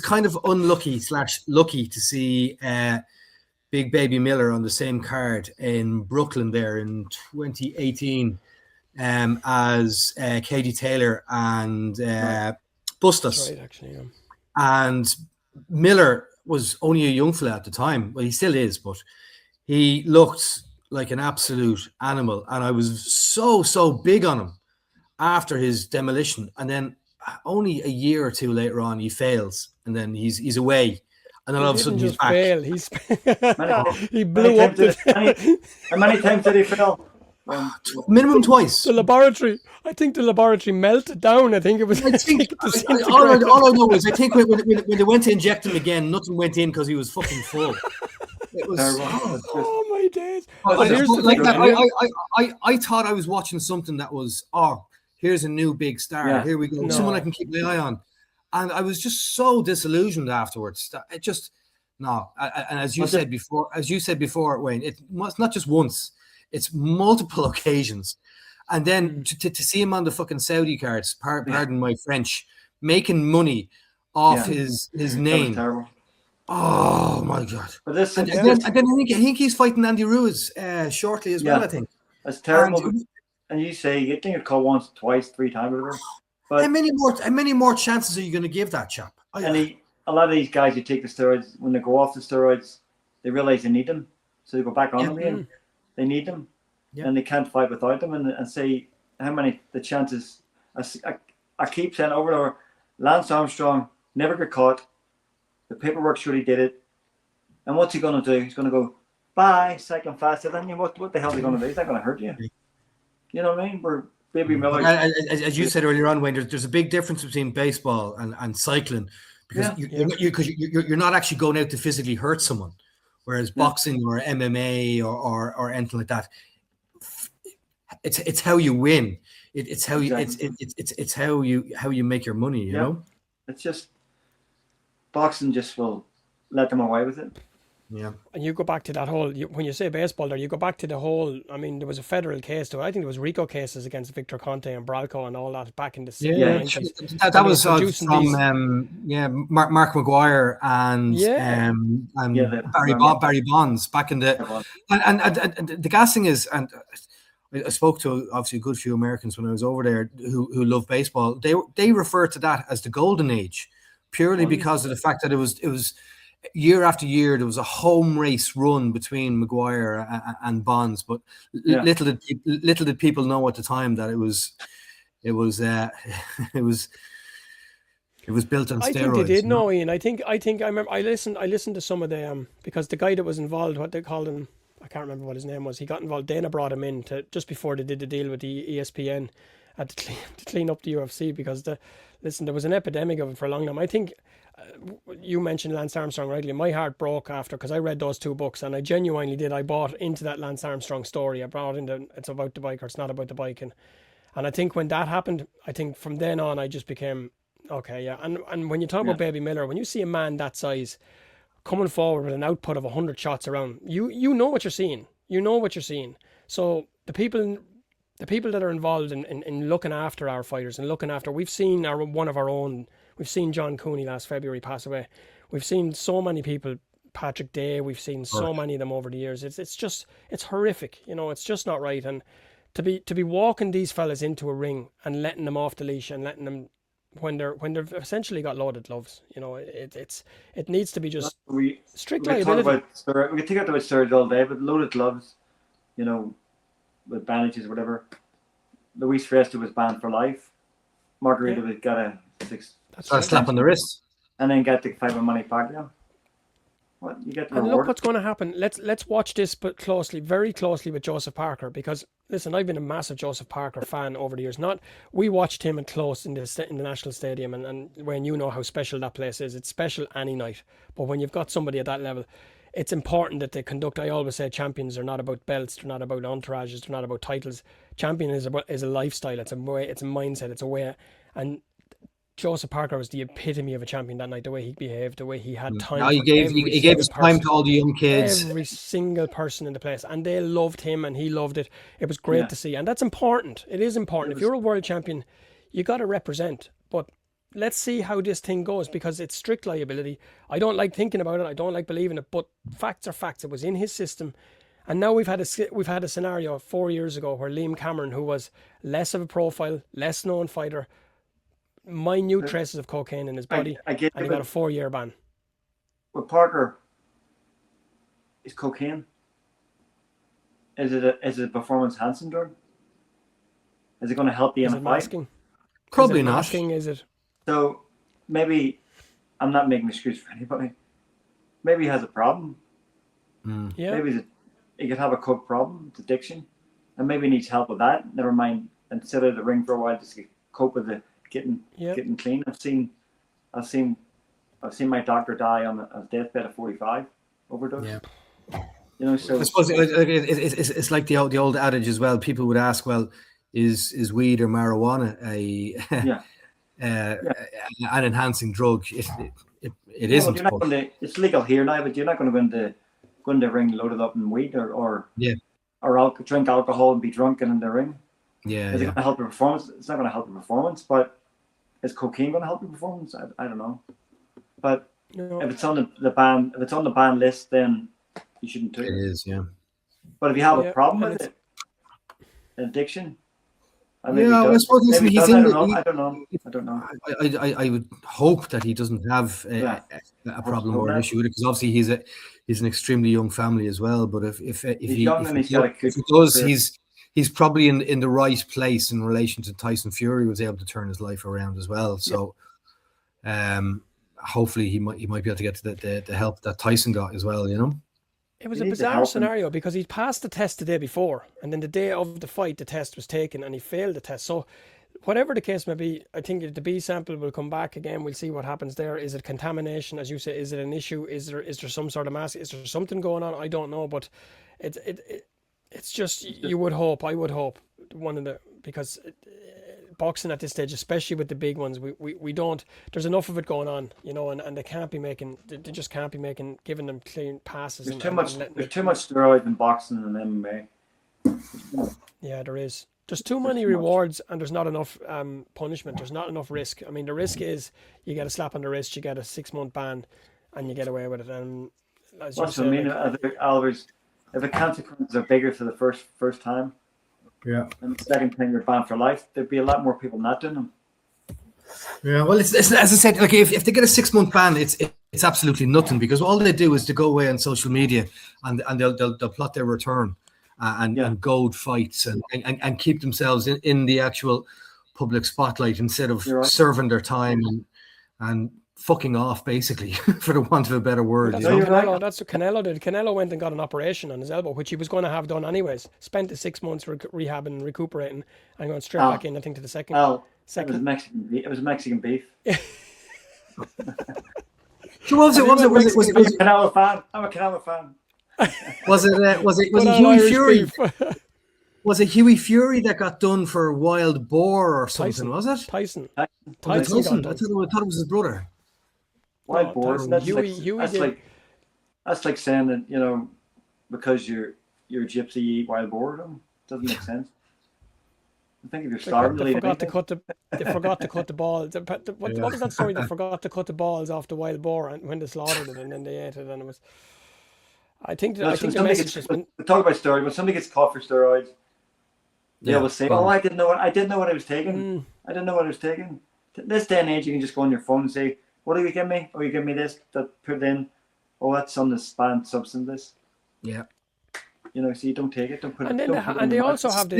Speaker 3: kind of unlucky / lucky to see Big Baby Miller on the same card in Brooklyn there in 2018 as Katie Taylor and Bustos.
Speaker 1: Right, actually, yeah.
Speaker 3: And Miller was only a young fella at the time. Well, he still is, but he looked like an absolute animal, and I was so big on him after his demolition, and then only a year or two later on he fails, and then he's away, and then all of a sudden he's back.
Speaker 1: Fail. He blew up.
Speaker 2: How many times did he fail?
Speaker 3: Minimum twice.
Speaker 1: I think the laboratory melted down. I think it was.
Speaker 3: All I know is I think when they went to inject him again, nothing went in because he was fucking full. It was.
Speaker 1: Oh my days!
Speaker 3: I thought I was watching something that was here's a new big star. Yeah. Here we go. No. Someone I can keep my eye on. And I was just so disillusioned afterwards. That it just no. And as you said before, Wayne, it's not just once. It's multiple occasions. And then to see him on the fucking Saudi cards, pardon my French, making money off his name. Oh my God! But then I think he's fighting Andy Ruiz shortly as well. I think
Speaker 2: that's terrible. And you say you think it called once, twice, 3 times, whatever. But
Speaker 3: how many more chances are you going to give that chap?
Speaker 2: A lot of these guys who take the steroids, when they go off the steroids, they realize they need them, so they go back on them again. They need them, and they can't fight without them. And say how many the chances. I keep saying over and over. Lance Armstrong never got caught. The paperwork surely did it. And what's he going to do? He's going to go, bye, cycling faster. Then what the hell is he going to do? He's not going to hurt you. You know what I mean? We're Baby Miller.
Speaker 3: As you said earlier on, Wayne, there's a big difference between baseball and cycling because you're not actually going out to physically hurt someone, whereas boxing or MMA or anything like that, it's how you win. It's how you it's how you make your money. You know,
Speaker 2: it's just boxing just will let them away with it.
Speaker 3: Yeah.
Speaker 1: And you go back to that whole, when you say baseball there, you go back to the whole, I mean, there was a federal case too. I think there was RICO cases against Victor Conte and Bralco and all that back in the
Speaker 3: Yeah,
Speaker 1: 90s.
Speaker 3: that was
Speaker 1: producing
Speaker 3: from
Speaker 1: these.
Speaker 3: Mark McGuire
Speaker 1: Yeah.
Speaker 3: Barry Bonds back in the and the gas thing is, and I spoke to obviously a good few Americans when I was over there who love baseball. They refer to that as the golden age, purely because of the fact that it was year after year there was a home race run between McGuire and Bonds, but little did people know at the time that it was it was built on steroids.
Speaker 1: I think they did know, Ian. I think I remember I listened to some of the because the guy that was involved, what they called him, I can't remember what his name was. He got involved. Dana brought him in to just before they did the deal with the ESPN to clean up the UFC because there was an epidemic of it for a long time. I think you mentioned Lance Armstrong rightly. My heart broke after, because I read those two books and I genuinely did. I bought into that Lance Armstrong story. I brought into it's about the bike or it's not about the bike, and I think when that happened, I think from then on I just became okay, yeah. And when you talk about Baby Miller, when you see a man that size coming forward with an output of 100 shots around, you know what you're seeing. You know what you're seeing. So the people that are involved in looking after our fighters and looking after, we've seen one of our own. We've seen John Cooney last February pass away. We've seen so many people, Patrick Day. We've seen so many of them over the years. It's horrific. You know, it's just not right. And to be walking these fellas into a ring and letting them off the leash and letting them when they've essentially got loaded gloves, you know, it needs to be just strict liability.
Speaker 2: We can think about steroids all day, but loaded gloves, you know, with bandages or whatever. Luis Fresta was banned for life. Margarita got a
Speaker 3: slap on the wrist,
Speaker 2: and then get the 5 money back. Yeah. What you get?
Speaker 1: And look what's going to happen. Let's watch this, but very closely with Joseph Parker, because listen, I've been a massive Joseph Parker fan over the years. We watched him in close in the National Stadium, and when you know how special that place is, it's special any night. But when you've got somebody at that level, it's important that they conduct. I always say champions are not about belts, they're not about entourages, they're not about titles. Champion is a lifestyle. It's a way, it's a mindset, it's a way. And Joseph Parker was the epitome of a champion that night. The way he behaved, the way he had time.
Speaker 3: He gave his time to all the young kids.
Speaker 1: Every single person in the place, and they loved him, and he loved it. It was great to see, and that's important. It is important. If you're a world champion, you got to represent. But let's see how this thing goes, because it's strict liability. I don't like thinking about it. I don't like believing it. But facts are facts. It was in his system, and now we've had a scenario 4 years ago where Liam Cameron, who was less of a profile, less known fighter, minute traces of cocaine in his body, and he got a 4-year ban.
Speaker 2: With Parker, is cocaine? Is it a performance enhancing drug? Is it going to help you in a fight?
Speaker 3: Probably not.
Speaker 1: Masking, is it?
Speaker 2: So maybe I'm not making an excuse for anybody. Maybe he has a problem.
Speaker 1: Yeah.
Speaker 2: Maybe he could have a coke problem, it's addiction, and maybe he needs help with that. Never mind, and sit out of the ring for a while just to cope with the getting clean. I've seen my doctor die on a deathbed at 45, overdose.
Speaker 3: Yeah.
Speaker 2: You know, so
Speaker 3: I suppose it's like the old adage as well. People would ask, well, is weed or marijuana an enhancing drug? It isn't.
Speaker 2: You're not going to, it's legal here now, but you're not going to go in the ring loaded up in weed or drink alcohol and be drunken in the ring.
Speaker 3: Yeah.
Speaker 2: Is it going to help your performance? It's not going to help your performance, but is cocaine going to help your performance? I don't know. But if it's on the ban list, then you shouldn't do it.
Speaker 3: It is, yeah.
Speaker 2: But if you have a problem with it, addiction,
Speaker 3: I suppose I
Speaker 2: don't know.
Speaker 3: I would hope that he doesn't have a problem or an issue with it, because obviously he's an extremely young family as well. But if he does, he's probably in the right place in relation to Tyson Fury, who was able to turn his life around as well. So, hopefully he might be able to get to the help that Tyson got as well. You know,
Speaker 1: it was a bizarre scenario because he passed the test the day before, and then the day of the fight, the test was taken, and he failed the test. So, whatever the case may be, I think the B sample will come back again. We'll see what happens there. Is it contamination, as you say? Is it an issue? Is there some sort of mask? Is there something going on? I don't know, but it's just, you would hope, I would hope, because boxing at this stage, especially with the big ones, we don't. There's enough of it going on, you know, and they can't be making. They just can't be giving them clean passes.
Speaker 2: There's too much steroid in boxing and MMA.
Speaker 1: Yeah, there is. There's too many rewards and there's not enough punishment. There's not enough risk. I mean, the risk is you get a slap on the wrist, you get a 6-month ban, and you get away with it. And as you
Speaker 2: said, I mean, Albert, if the consequences are bigger for the first time,
Speaker 3: yeah,
Speaker 2: and the second time you're banned for life, there'd be a lot more people not doing them.
Speaker 3: Yeah, well, it's as I said, like if they get a 6-month ban, it's absolutely nothing, because all they do is to go away on social media and they'll plot their return and goad fights and keep themselves in the actual public spotlight instead of serving their time and fucking off, basically, for the want of a better word.
Speaker 1: That's what Canelo did. Canelo went and got an operation on his elbow, which he was going to have done anyways. Spent the 6 months rehabbing and recuperating and going straight back in, I think, to the second.
Speaker 2: It was Mexican beef.
Speaker 3: So was it?
Speaker 2: I'm a Canelo fan.
Speaker 3: Was it Huey Fury? Was it Huey Fury that got done for wild boar or something?
Speaker 1: Tyson,
Speaker 3: was it
Speaker 1: Tyson?
Speaker 3: I thought it was his brother.
Speaker 2: Wild boar. That's like saying that, you know, because you're a gypsy, you eat wild boar. Doesn't make sense. I think if you're starving,
Speaker 1: they forgot to cut the balls. What was that story? They forgot to cut the balls off the wild boar and when they slaughtered it, and then they ate it, and it was. I think the message has been.
Speaker 2: Talk about steroids. When somebody gets caught for steroids, they always say, "Oh, I didn't know what I was taking. I didn't know what I was taking." This day and age, you can just go on your phone and say, "What do you give me? Oh, you give me this that put in. Oh, that's some of the banned substances."
Speaker 3: Yeah.
Speaker 2: You know, so you don't take it. Don't put it.
Speaker 1: And they also have the.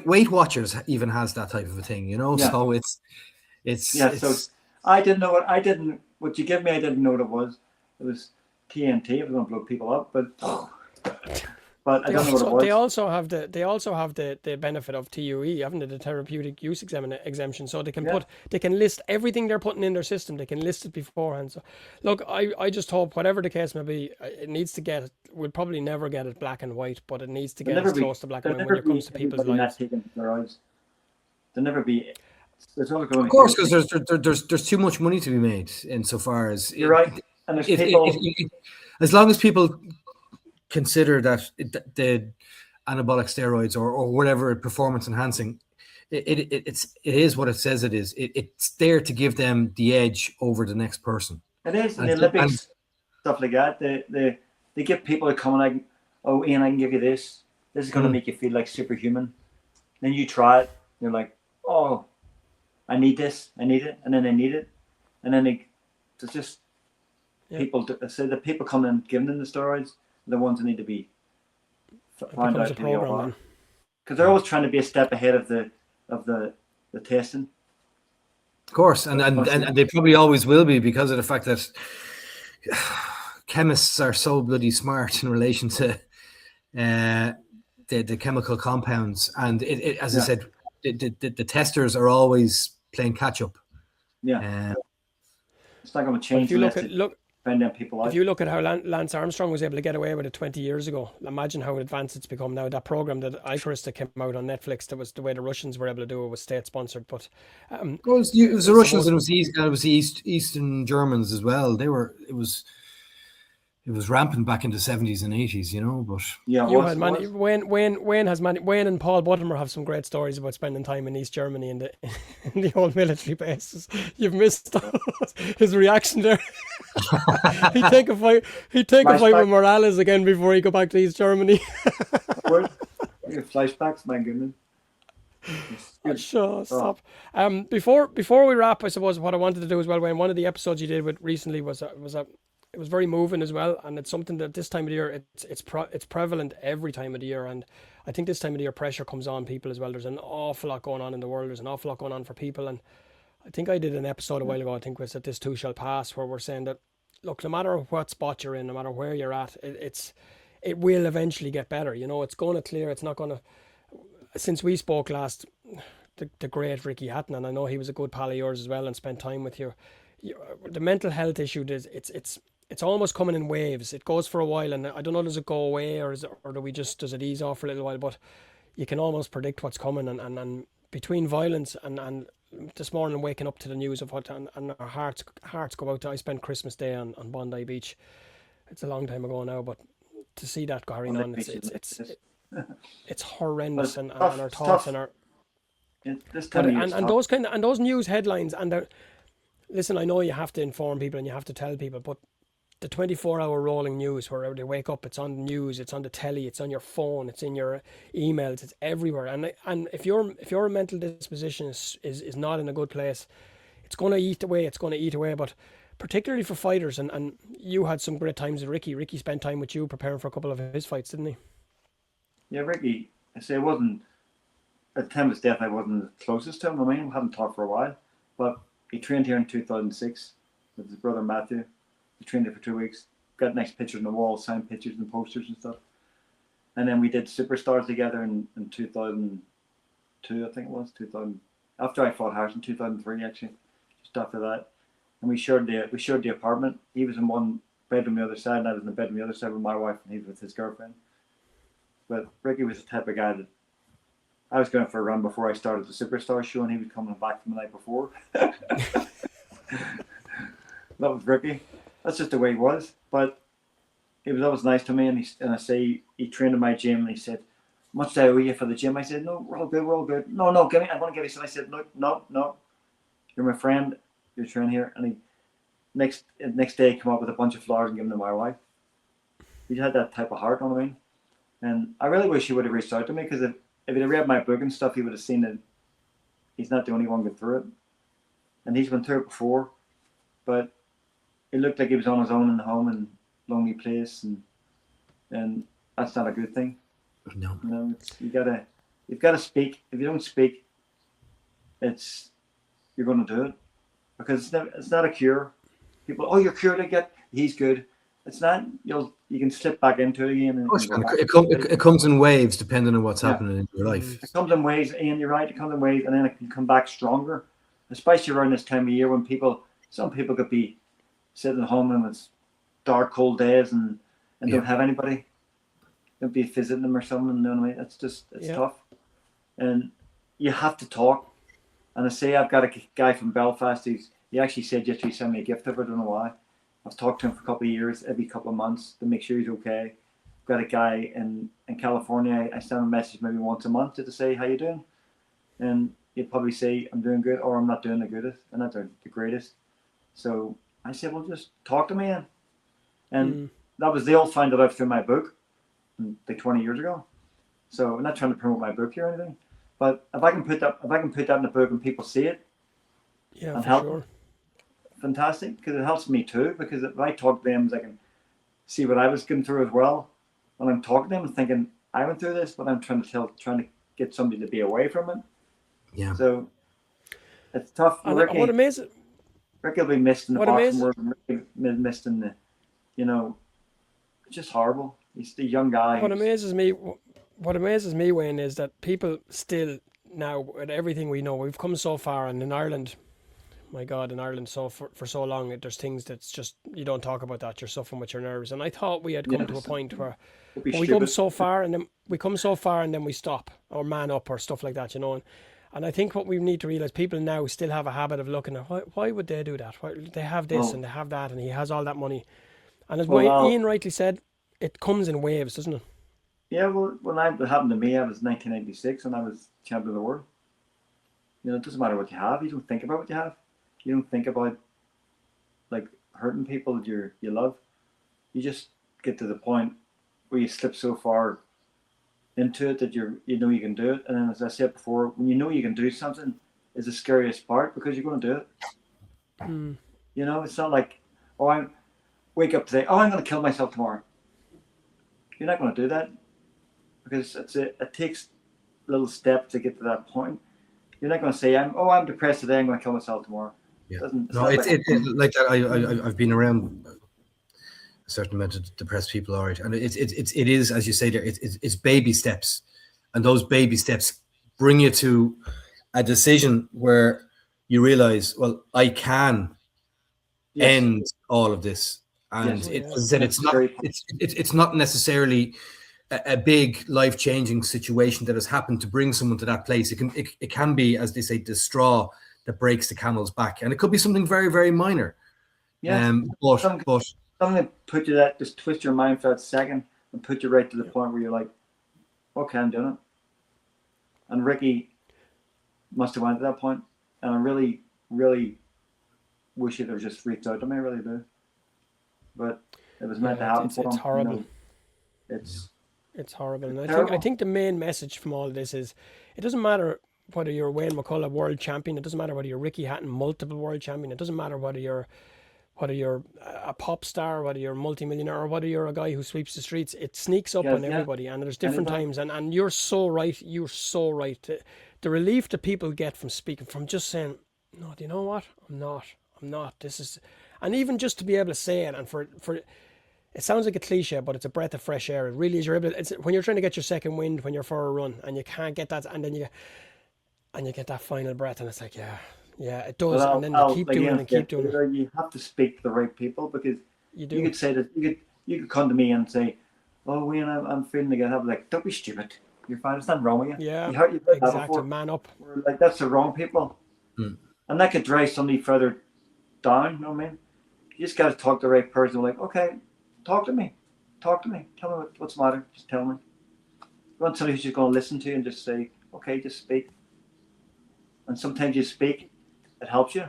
Speaker 3: Weight Watchers even has that type of a thing. You know, so it's.
Speaker 2: So I didn't know what you give me. I didn't know what it was. It was TNT. It was going to blow people up, but I don't know what it was.
Speaker 1: They also have the benefit of TUE, haven't they? The therapeutic use exemption, so they can list everything they're putting in their system. They can list it beforehand. So, look, I just hope, whatever the case may be, it needs to get. We'll probably never get it black and white, but it needs to get as close to black and white when it comes to people's lives.
Speaker 2: There'll never be.
Speaker 3: Of course, because there's too much money to be made insofar as
Speaker 2: you're right, and there's people.
Speaker 3: As long as people consider that the anabolic steroids or whatever performance enhancing, it is what it says it is. It's there to give them the edge over the next person.
Speaker 2: It is in the Olympics, stuff like that. They give people a comment like, "Oh, Ian, I can give you this. This is going to make you feel like superhuman." Then you try it. You're like, "Oh, I need this. I need it," and then they need it, and then there's just people. Say the people coming and giving them the steroids, the ones that need to be found out who they are, because they're always trying to be a step ahead of the testing.
Speaker 3: Of course, and they probably always will be, because of the fact that chemists are so bloody smart in relation to the chemical compounds, and as I said, the testers are always playing catch up.
Speaker 2: Yeah, it's not going to change.
Speaker 1: If you
Speaker 2: people out.
Speaker 1: If you look at how Lance Armstrong was able to get away with it 20 years ago, imagine how advanced it's become now. That program that Icarus that came out on Netflix, that was the way the Russians were able to do it, was state sponsored. But
Speaker 3: it was the Russians, and it was the Eastern Germans as well. It was rampant back in the 70s and 80s, you know. But Wayne
Speaker 1: and Paul Buttimer have some great stories about spending time in East Germany in the old military bases. You've missed his reaction there. He'd take a fight with Morales again before he go back to East Germany.
Speaker 2: Flashbacks, my goodness.
Speaker 1: Sure, stop. Before we wrap, I suppose what I wanted to do as well, Wayne, one of the episodes you did with recently it was very moving as well, and it's something that this time of the year it's prevalent every time of the year, and I think this time of the year pressure comes on people as well. There's an awful lot going on in the world. There's an awful lot going on for people, and I think I did an episode a while ago, I think was that this too shall pass, where we're saying that, look, no matter what spot you're in, no matter where you're at, it will eventually get better. You know, it's going to clear. It's not going to. Since we spoke last, the great Ricky Hatton, and I know he was a good pal of yours as well and spent time with you. The mental health issue is it's almost coming in waves. It goes for a while, and I don't know, does it go away, or do it ease off for a little while? But you can almost predict what's coming, and between violence and this morning waking up to the news of what, and our hearts go out to. I spent Christmas Day on Bondi Beach. It's a long time ago now, but to see that going on, it's horrendous, and our thoughts and our and those news headlines listen, I know you have to inform people and you have to tell people, but the 24-hour rolling news where they wake up, it's on the news, it's on the telly, it's on your phone, it's in your emails, it's everywhere. And if your mental disposition is not in a good place, it's going to eat away. But particularly for fighters, and you had some great times with Ricky. Ricky spent time with you preparing for a couple of his fights, didn't he?
Speaker 2: Yeah, Ricky, I say, I wasn't, at the time of his death, I wasn't the closest to him. I mean, we hadn't talked for a while, but he trained here in 2006 with his brother Matthew. We trained here for 2 weeks, got nice pictures on the wall, signed pictures and posters and stuff. And then we did Superstars together in 2002, I think it was, 2000. After I fought Harrison, 2003 actually, just after that. And we shared the apartment. He was in one bedroom the other side, and I was in the bedroom the other side with my wife, and he was with his girlfriend. But Ricky was the type of guy that I was going for a run before I started the Superstar show, and he was coming back from the night before. That was Ricky. That's just the way he was. But he was always nice to me, and I say he trained in my gym, and he said, "Much do I owe you for the gym?" I said, "No, we're all good. No, give me. I want to give you some." I said, "No. You're my friend. You're training here." And he next day come up with a bunch of flowers and give them to my wife. He had that type of heart, you know what I mean? And I really wish he would have reached out to me, because if he'd have read my book and stuff, he would have seen that he's not the only one going through it. And he's been through it before, but it looked like he was on his own in the home and lonely place, and that's not a good thing.
Speaker 3: No.
Speaker 2: You know, you've gotta speak. If you don't speak, you're going to do it, because it's not a cure. People, oh, you're cured. He's good. It's not. You can slip back into it again.
Speaker 3: It comes in waves depending on what's happening in your life.
Speaker 2: It comes in waves, Ian. You're right. It comes in waves, and then it can come back stronger. Especially around this time of year when some people could be sitting at home and it's dark, cold days and don't have anybody. Don't be visiting them or something. You know what I mean? It's tough, and you have to talk. And I say I've got a guy from Belfast. He actually said yesterday he sent me a gift of it. I don't know why. I've talked to him for a couple of years, every couple of months, to make sure he's okay. I've got a guy in California. I send him a message maybe once a month to say, "How you doing?" And he'd probably say, "I'm doing good," or "I'm not doing the goodest," and not the greatest. So I said, "Well, just talk to me." And that was the old find that out through my book, like 20 years ago. So I'm not trying to promote my book here or anything, but if I can put that in the book and people see it, and help, sure. Fantastic, because it helps me too. Because if I talk to them, I can see what I was going through as well. When I'm talking to them and thinking, I went through this, but I'm trying to get somebody to be away from it. Yeah. So it's tough. Ricky,
Speaker 1: what amazing.
Speaker 2: Ricky will be missed in the boxing world. Ricky missed in the, it's just horrible. He's the young guy.
Speaker 1: What amazes me, Wayne, is that people still now, with everything we know, we've come so far, and in Ireland, my God, in Ireland, so for so long, there's things that's just, you don't talk about that. You're suffering with your nerves, and I thought we had come to a point where we come so far, and then we stop or man up or stuff like that, And I think what we need to realize, people now still have a habit of looking at why would they do that? Why they have this and they have that, and he has all that money, and as Ian rightly said, it comes in waves, doesn't it?
Speaker 2: Yeah, well, when it happened to me, I was 1996 and I was champion of the world. It doesn't matter what you have. You don't think about what you have. You don't think about like hurting people that you love. You just get to the point where you slip so far into it that you you can do it. And then, as I said before, when you know you can do something, is the scariest part, because you're going to do it. It's not like, I wake up today, I'm going to kill myself tomorrow. You're not going to do that, because it takes little steps to get to that point. You're not going to say, I'm depressed today, I'm going to kill myself tomorrow.
Speaker 3: Yeah. Like that. I've been around a certain amount of depressed people, all right, and it is, as you say there, it's baby steps, and those baby steps bring you to a decision where you realize, well, I can end all of this, and as I said, it's not necessarily a big life-changing situation that has happened to bring someone to that place. It can be, as they say, the straw that breaks the camel's back, and it could be something very, very minor.
Speaker 2: Yeah.
Speaker 3: But
Speaker 2: Something that put you that just twist your mind for that second and put you right to the point where you're like, okay, I'm doing it. And Ricky must have went to that point, and I really, really wish he'd have just reached out to me. I really do. But it was meant to happen for him.
Speaker 1: It's horrible.
Speaker 2: It's
Speaker 1: horrible. And I think the main message from all of this is, it doesn't matter whether you're Wayne McCullough, world champion. It doesn't matter whether you're Ricky Hatton, multiple world champion. It doesn't matter whether you're a pop star, whether you're a multimillionaire, or whether you're a guy who sweeps the streets. It sneaks up on everybody, and there's different times. And you're so right. You're so right. The relief that people get from speaking, from just saying, no, do you know what? I'm not. This is, and even just to be able to say it, and for it sounds like a cliche, but it's a breath of fresh air. It really is. It's when you're trying to get your second wind when you're for a run, and you can't get that, and then you get that final breath, and it's like, yeah, it does. And then you keep doing it.
Speaker 2: You have to speak to the right people, because
Speaker 1: you
Speaker 2: could say that you could come to me and say, oh, Wayne, I'm feeling again. I'm like, don't be stupid. You're fine. There's nothing wrong with you.
Speaker 1: Yeah,
Speaker 2: you heard
Speaker 1: exactly.
Speaker 2: That before.
Speaker 1: Man up.
Speaker 2: We're like, that's the wrong people. And that could drive somebody further down. You know what I mean? You just got to talk to the right person. Like, okay, talk to me. Tell me what's the matter. Just tell me. You want somebody who's just going to listen to you and just say, okay, just speak. And sometimes you speak, it helps you.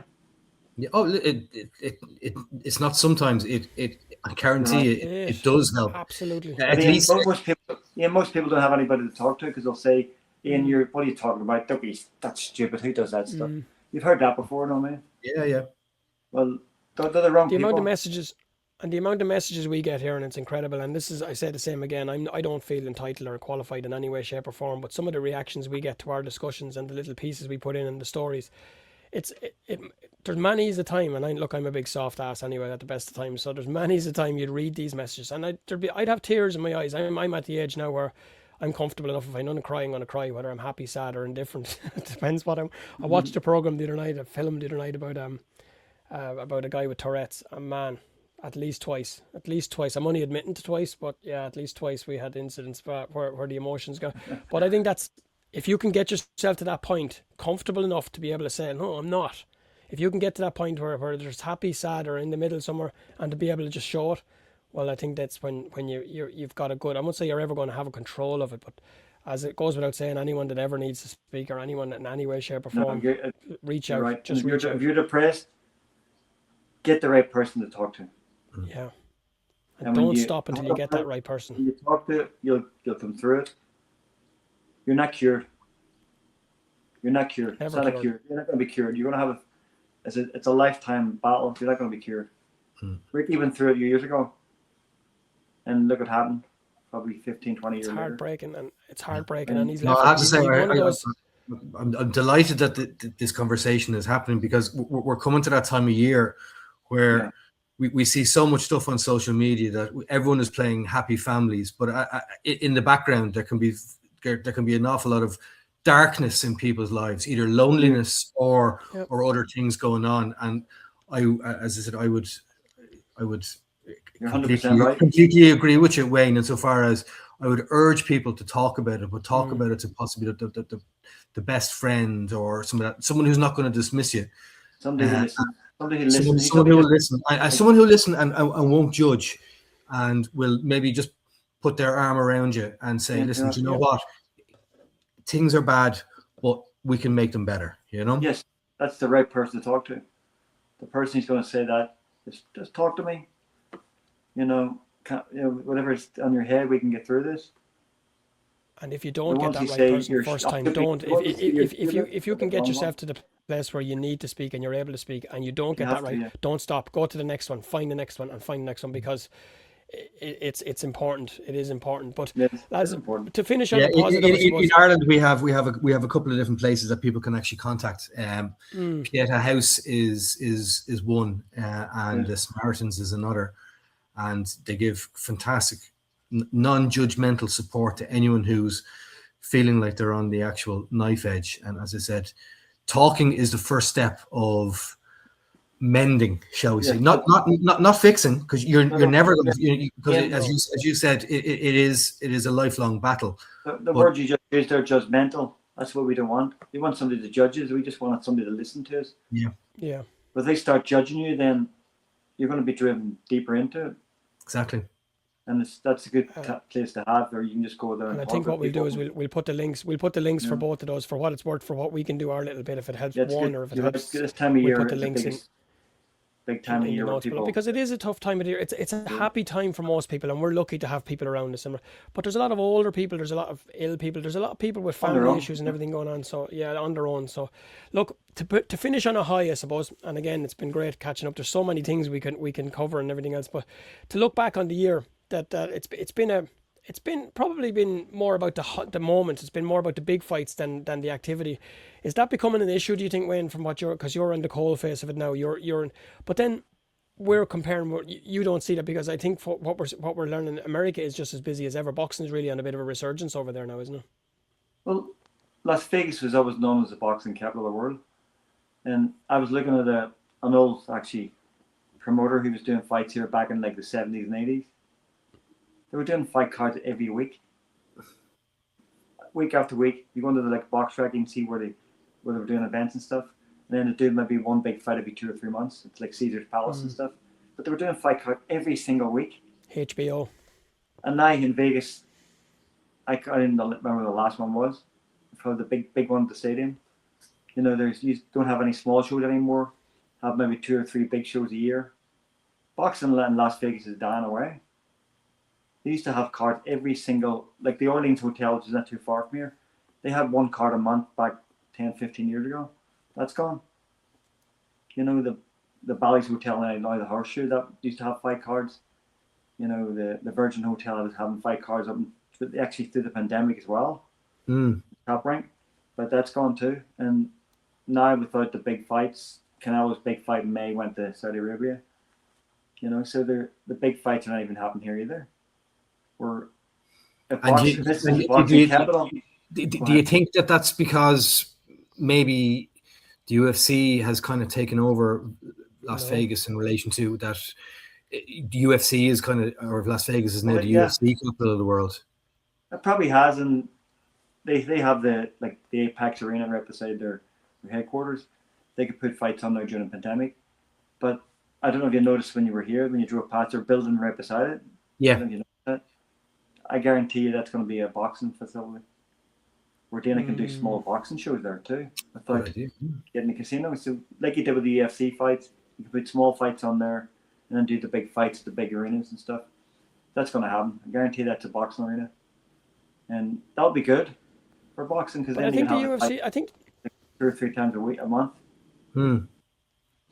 Speaker 3: Yeah. Oh, it's not sometimes. I guarantee you, it does help.
Speaker 1: Absolutely.
Speaker 3: At least
Speaker 2: most people don't have anybody to talk to, because they'll say, Ian, what are you talking about? That's stupid. Who does that stuff? You've heard that before, no man?
Speaker 3: Yeah.
Speaker 2: Well, they're the wrong people.
Speaker 1: The amount of messages we get here, and it's incredible. And this is, I say the same again, I don't feel entitled or qualified in any way, shape or form, but some of the reactions we get to our discussions and the little pieces we put in the stories, there's many's a time, and I'm a big soft ass anyway at the best of times, so there's many's a time you'd read these messages and I'd have tears in my eyes. I'm at the age now where I'm comfortable enough. If I know I'm crying, I'm going to cry, whether I'm happy, sad or indifferent. It depends what I watched a program the other night, a film the other night about a guy with Tourette's, and man, at least twice. I'm only admitting to twice, but yeah, at least twice we had incidents where the emotions go. But I think that's, if you can get yourself to that point, comfortable enough to be able to say, no, I'm not. If you can get to that point where there's happy, sad, or in the middle somewhere, and to be able to just show it, well, I think that's when you've got a good, I won't say you're ever going to have a control of it, but as it goes without saying, anyone that ever needs to speak, or anyone in any way, shape or form, reach out.
Speaker 2: Right.
Speaker 1: Just reach out.
Speaker 2: If you're depressed, get the right person to talk to.
Speaker 1: Yeah. And don't stop until you get that right person.
Speaker 2: When you talk to it, you'll come through it. You're not cured. It's not a cure. You're not going to be cured. You're going to have it's a lifetime battle. You're not going to be cured. Ricky went through it years ago, and look what happened. Probably 15, 20 years later.
Speaker 1: It's heartbreaking, and he's.
Speaker 3: I have to say, I'm delighted that this conversation is happening, because we're coming to that time of year where we see so much stuff on social media that everyone is playing happy families, but in the background there can be an awful lot of darkness in people's lives, either loneliness or other things going on. And as I said, I would completely agree with you, Wayne, insofar as I would urge people to talk about it, but talk about it to possibly the best friend, or someone who's not going to dismiss you. Someone who will listen and won't judge, and will maybe just put their arm around you and say, listen, do you know what? Things are bad, but we can make them better, you know?
Speaker 2: Yes, that's the right person to talk to. The person who's going to say that, just talk to me. Whatever's on your head, we can get through this.
Speaker 1: And if you don't get that right person the first time, don't. If you can get yourself to the place where you need to speak and you're able to speak, and you don't get that right, don't stop. Go to the next one, find the next one, and find the next one, because it's important. It is important. But that's important. To finish on a positive.
Speaker 3: In Ireland, we have a couple of different places that people can actually contact. Pieta House is one, and the Samaritans is another, and they give fantastic non-judgmental support to anyone who's feeling like they're on the actual knife edge. And as I said, talking is the first step of mending, shall we say?
Speaker 2: Yeah.
Speaker 3: Not fixing, because you're never going to, because
Speaker 2: Yeah,
Speaker 3: as you said, it is a lifelong battle.
Speaker 2: The word you just used there, judgmental. That's what we don't want. We want somebody to judge us. We just want somebody to listen to us.
Speaker 1: Yeah.
Speaker 2: But if they start judging you, then you're going to be driven deeper into it.
Speaker 3: Exactly.
Speaker 2: And that's a good place to have, or you can just go there.
Speaker 1: And I think what we'll do is we'll put the links. We'll put the links for both of those, for what it's worth, for what we can do our little bit. If it helps one, or if it helps,
Speaker 2: this time of
Speaker 1: we'll
Speaker 2: year,
Speaker 1: put the links in.
Speaker 2: Big time of year where people,
Speaker 1: because it is a tough time of year. It's a happy time for most people, and we're lucky to have people around us. But there's a lot of older people, there's a lot of ill people, there's a lot of people with family issues and everything going on. So yeah, on their own. So look, to finish on a high, I suppose. And again, it's been great catching up. There's so many things we can cover and everything else. But to look back on the year, that it's probably been more about the moment. It's been more about the big fights than the activity. Is that becoming an issue, do you think, Wayne, from what because you're on the coal face of it now, but then we're comparing, you don't see that, because I think for what we're learning, America is just as busy as ever. Boxing's really on a bit of a resurgence over there now, isn't it?
Speaker 2: Well, Las Vegas was always known as the boxing capital of the world. And I was looking at an old, actually, promoter who was doing fights here back in like the 70s and 80s. They were doing fight cards every week. Week after week. You go into the like box track and see where they were doing events and stuff. And then they do maybe one big fight every 2 or 3 months. It's like Caesar's Palace and stuff. But they were doing fight card every single week.
Speaker 1: HBO.
Speaker 2: And now in Vegas, I didn't remember the last one was. Probably the big one at the stadium. You know, you don't have any small shows anymore. Have maybe 2 or 3 big shows a year. Boxing in Las Vegas is dying away. They used to have cards every single, like the Orleans Hotel, which is not too far from here. They had one card a month back 10, 15 years ago. That's gone. You know, the Bally's Hotel now, the Horseshoe, that used to have fight cards. You know, the Virgin Hotel was having fight cards up actually through the pandemic as well. Top rank. But that's gone too. And now without the big fights, Canelo's big fight in May went to Saudi Arabia. You know, so the big fights are not even happening here either. Do
Speaker 3: you think that's because maybe the UFC has kind of taken over Las Vegas in relation to that? The UFC is kind of, or Las Vegas is now the UFC capital of the world.
Speaker 2: It probably has, and they have the Apex Arena right beside their headquarters. They could put fights on there during the pandemic, but I don't know if you noticed when you were here, when you drove past their building right beside it.
Speaker 3: Yeah.
Speaker 2: I guarantee you that's going to be a boxing facility where Dana can do small boxing shows there too, without getting a casino. So like you did with the UFC fights, you can put small fights on there and then do the big fights at the big arenas and stuff. That's going to happen. I guarantee that's a boxing arena, and that'll be good for boxing, because then
Speaker 1: I think the UFC, I think
Speaker 2: 2 or 3 times a month.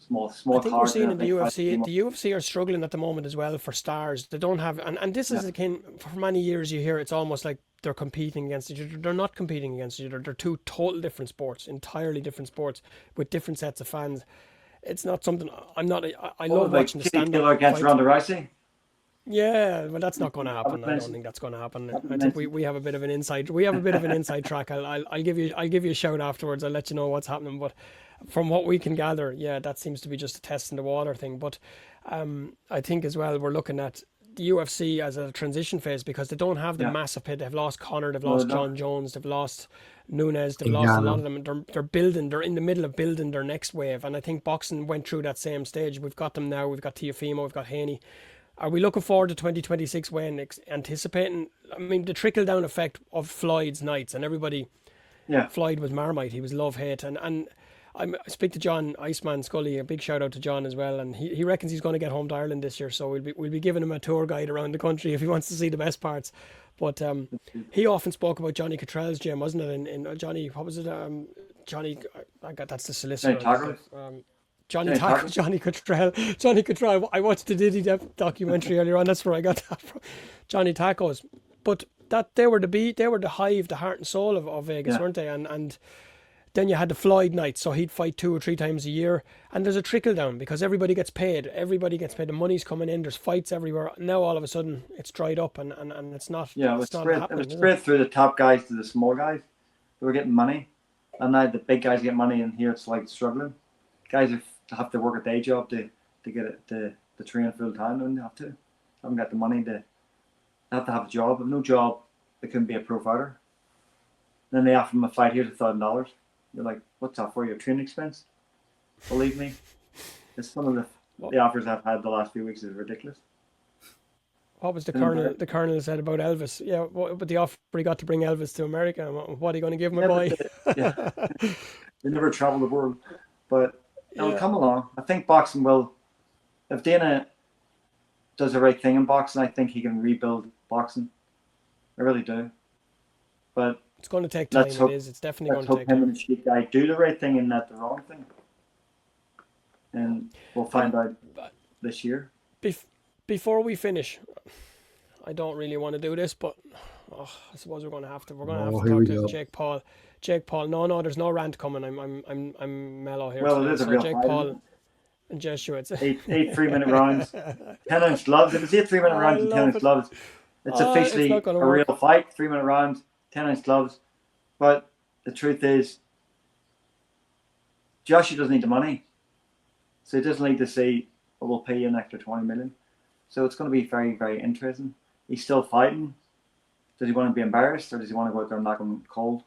Speaker 2: Small.
Speaker 1: I think we're seeing in the UFC. The UFC are struggling at the moment as well for stars. They don't have, and this is akin, for many years you hear it's almost like they're competing against each other. They're not competing against each other. They're 2 total different sports, entirely different sports with different sets of fans. It's not something I'm not. I love watching the stand-up
Speaker 2: against Ronda Rousey.
Speaker 1: Yeah, well, that's not going to happen. I don't think that's going to happen. I think we have a bit of an inside. We have a bit of an inside track. I'll give you a shout afterwards. I'll let you know what's happening. But from what we can gather, yeah, that seems to be just a test in the water thing. But I think as well we're looking at the UFC as a transition phase, because they don't have the massive pit. They've lost Conor. They've lost John Jones. They've lost Nunes. They've lost a lot of them. They're building. They're in the middle of building their next wave. And I think boxing went through that same stage. We've got them now. We've got Teofimo. We've got Haney. Are we looking forward to 2026 when anticipating? I mean, the trickle-down effect of Floyd's nights, and everybody. Yeah. Floyd was Marmite. He was love-hate. And I speak to John Iceman Scully. A big shout-out to John as well. And he reckons he's going to get home to Ireland this year. So we'll be giving him a tour guide around the country if he wants to see the best parts. But he often spoke about Johnny Cottrell's gym, wasn't it? In Johnny, what was it? Johnny, that's the solicitor. Johnny Cottrell. I watched the Diddy documentary earlier on. That's where I got that from. Johnny Tacos. But that they were the hive, the heart and soul of Vegas, weren't they? And then you had the Floyd night, so he'd fight 2 or 3 times a year. And there's a trickle down because everybody gets paid. The money's coming in. There's fights everywhere. Now all of a sudden it's dried up and it's not. Yeah, it was
Speaker 2: spread through the top guys to the small guys. They were getting money, and now the big guys get money, and here it's like struggling. Guys are have to work a day job to get it to train full time. Don't have to. I haven't got the money to. I have to have a job. If no job, they couldn't be a pro fighter. Then they offer him a fight. Here's $1,000. You're like, what's that for? Your training expense? Believe me, it's some of the offers I've had the last few weeks is ridiculous.
Speaker 1: What was the colonel? The colonel said about Elvis. Yeah, but the offer he got to bring Elvis to America. What are you going to give him, boy?
Speaker 2: They never travel the world, but it'll
Speaker 1: Yeah.
Speaker 2: come along. I think boxing will. If Dana does the right thing in boxing, I think he can rebuild boxing. I really do. But
Speaker 1: It's going to take time.
Speaker 2: let's hope,
Speaker 1: It's definitely
Speaker 2: let's
Speaker 1: going to
Speaker 2: hope
Speaker 1: take
Speaker 2: him
Speaker 1: time.
Speaker 2: and the Sheik guy do the right thing and not the wrong thing. And we'll find out this year.
Speaker 1: Before we finish, I don't really want to do this, but I suppose we're going to have to. We're going to have to
Speaker 3: here we
Speaker 1: talk to
Speaker 3: go.
Speaker 1: Jake Paul. Jake Paul. No, there's no rant coming. I'm mellow here.
Speaker 2: Well,
Speaker 1: today.
Speaker 2: it is a
Speaker 1: So
Speaker 2: real
Speaker 1: Jake
Speaker 2: fight.
Speaker 1: Paul and Joshua. It's
Speaker 2: Eight 3-minute rounds, 10-ounce gloves. If it's 8 3-minute
Speaker 1: I
Speaker 2: rounds and
Speaker 1: love
Speaker 2: 10-ounce
Speaker 1: it.
Speaker 2: gloves, it's
Speaker 1: It's
Speaker 2: officially
Speaker 1: not going
Speaker 2: a
Speaker 1: to work.
Speaker 2: real fight. 3-minute rounds, 10-ounce gloves. But the truth is, Joshua doesn't need the money, so he doesn't need to say, "Well, we'll pay you an extra 20 million." So it's going to be very, very interesting. He's still fighting. Does he want to be embarrassed, or does he want to go out there and knock him cold?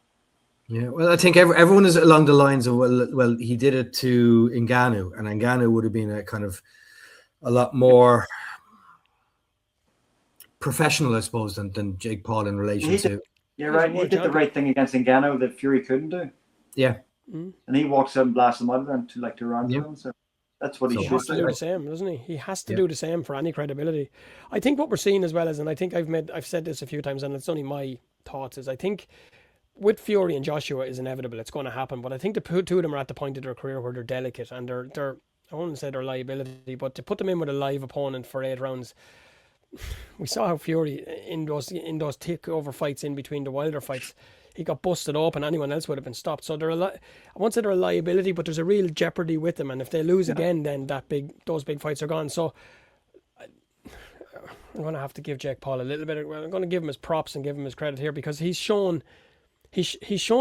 Speaker 3: Yeah, well, I think everyone is along the lines of well, he did it to Ngannou, and Ngannou would have been a lot more professional, I suppose, than Jake Paul in relation to.
Speaker 2: You're right. He did the right thing against Ngannou that Fury couldn't do.
Speaker 3: Yeah.
Speaker 1: Mm.
Speaker 2: And he walks out and blasts him out of there to round him. So that's what he
Speaker 3: So
Speaker 2: should
Speaker 1: He has to do
Speaker 2: do.
Speaker 1: the same, doesn't he? He has to do the same for any credibility. I think what we're seeing as well is, and I think I've said this a few times, and it's only my thoughts, is I think with Fury and Joshua is inevitable. It's going to happen. But I think the two of them are at the point of their career where they're delicate and they're I wouldn't say they're liability, but to put them in with a live opponent for 8 rounds, we saw how Fury in those tick over fights in between the Wilder fights, he got busted open. Anyone else would have been stopped. So I won't say they're a liability, but there's a real jeopardy with them. And if they lose again, then those big fights are gone. So I'm going to have to give Jake Paul a little bit. I'm going to give him his props and give him his credit here because he's shown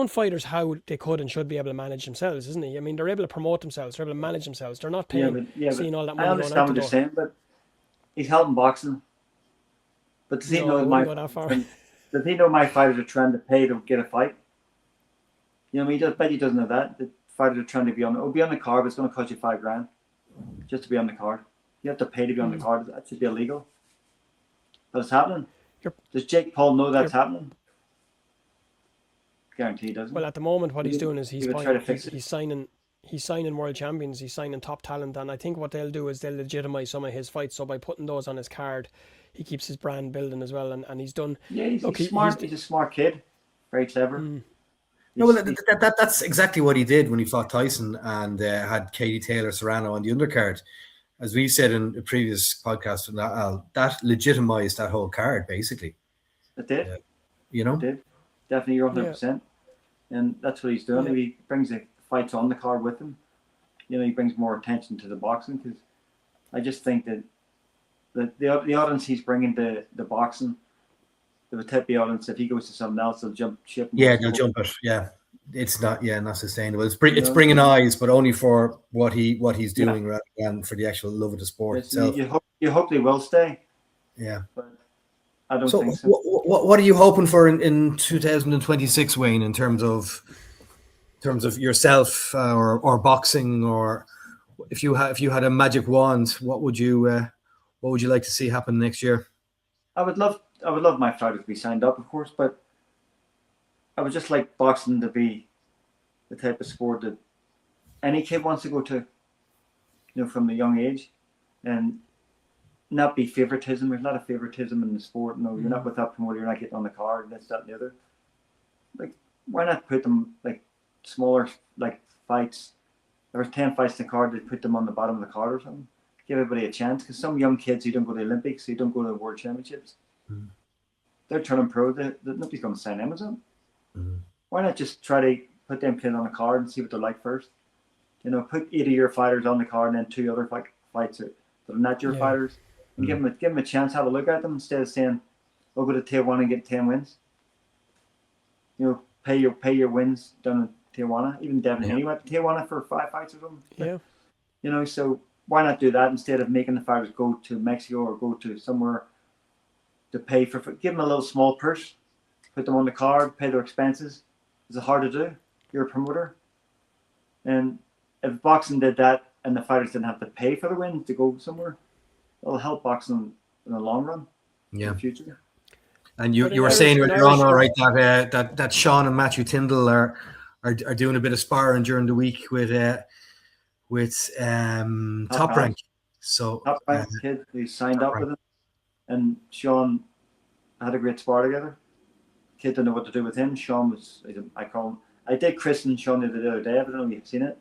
Speaker 1: fighters how they could and should be able to manage themselves, isn't he? I mean, they're able to promote themselves, they're able to manage themselves. They're not paying, seeing all that money
Speaker 2: I
Speaker 1: going out
Speaker 2: understand
Speaker 1: the
Speaker 2: what you're
Speaker 1: door.
Speaker 2: saying, but he's helping boxing. But does he know does he know my fighters are trying to pay to get a fight? You know, I bet he doesn't know that. The fighters are trying to be on the card, but it's going to cost you $5,000 just to be on the card. You have to pay to be on the card. That should be illegal. But it's happening. Does Jake Paul know that's happening? Guarantee he doesn't.
Speaker 1: Well, at the moment, what he's doing is he's signing world champions, he's signing top talent, and I think what they'll do is they'll legitimize some of his fights. So by putting those on his card, he keeps his brand building as well, and he's done.
Speaker 2: Yeah, he's smart. He's a smart kid, very clever.
Speaker 3: No, well, that's exactly what he did when he fought Tyson and had Katie Taylor Serrano on the undercard. As we said in a previous podcast, that legitimized that whole card, basically.
Speaker 2: It did.
Speaker 3: You know?
Speaker 2: It did. Definitely, you're 100%. And that's what he's doing. Yeah. He brings the fights on the card with him. You know, he brings more attention to the boxing because I just think that the audience he's bringing to the boxing, the type of audience, if he goes to something else, they'll jump ship.
Speaker 3: Yeah, they'll jump it. Yeah. It's not sustainable. It's bringing eyes, but only for what he's doing rather than for the actual love of the sport itself.
Speaker 2: You hope they will stay.
Speaker 3: Yeah,
Speaker 2: but I don't think so.
Speaker 3: What are you hoping for in 2026, Wayne? In terms of yourself or boxing, or if you had a magic wand, what would you like to see happen next year?
Speaker 2: I would love my fighters to be signed up, of course, but I would just like boxing to be the type of sport that any kid wants to go to, you know, from a young age, and not be favoritism. There's a lot of favoritism in the sport. No, you're not with that promoter, you're not getting on the card, this, that, and the other. Like, why not put them like smaller fights? There was 10 fights in the card, they put them on the bottom of the card or something. Give everybody a chance, because some young kids who don't go to the Olympics, who don't go to the World Championships, they're turning pro. Nobody's going to sign them as them. Why not just try to put them kids on the card and see what they're like first? You know, put 8 of your fighters on the card and then 2 other fights that are not your fighters, and give them a chance, have a look at them instead of saying, "We'll go to Tijuana and get 10 wins." You know, pay your wins down in Tijuana. Even Devin Haney went to Tijuana for 5 fights or something.
Speaker 1: Yeah.
Speaker 2: You know, so why not do that instead of making the fighters go to Mexico or go to somewhere to pay for? Give them a little small purse, put them on the card, pay their expenses. Is it hard to do? You're a promoter, and if boxing did that and the fighters didn't have to pay for the win to go somewhere, it'll help boxing in the long run.
Speaker 3: Yeah.
Speaker 2: In the future.
Speaker 3: And you were saying earlier on, all right, that Sean and Matthew Tyndall are doing a bit of sparring during the week with Top Rank. So
Speaker 2: Top Rank kid, he signed up with him, and Sean had a great spar together. Kid didn't know what to do with him. Sean was, I call him. I did christen Sean the other day. I don't know if you've seen it.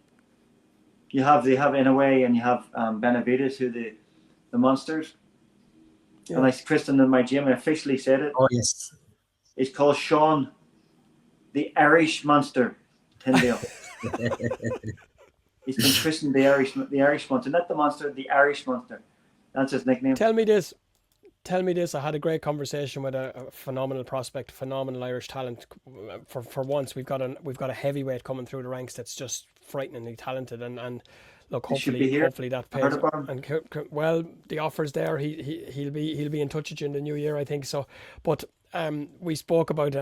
Speaker 2: They have Inouye and you have Benavides, who the monsters. Yeah. And I christened in my gym. I officially said it.
Speaker 3: Oh yes.
Speaker 2: It's called Sean, the Irish Monster Tyndale. He's been christened the Irish Monster, not the Monster, the Irish Monster. That's his nickname.
Speaker 1: Tell me this. I had a great conversation with a phenomenal prospect, phenomenal Irish talent. For once, we've got a heavyweight coming through the ranks that's just frighteningly talented, and look, hopefully that pays. And well, the offer's there. He'll be in touch with you in the new year, I think so. But we spoke about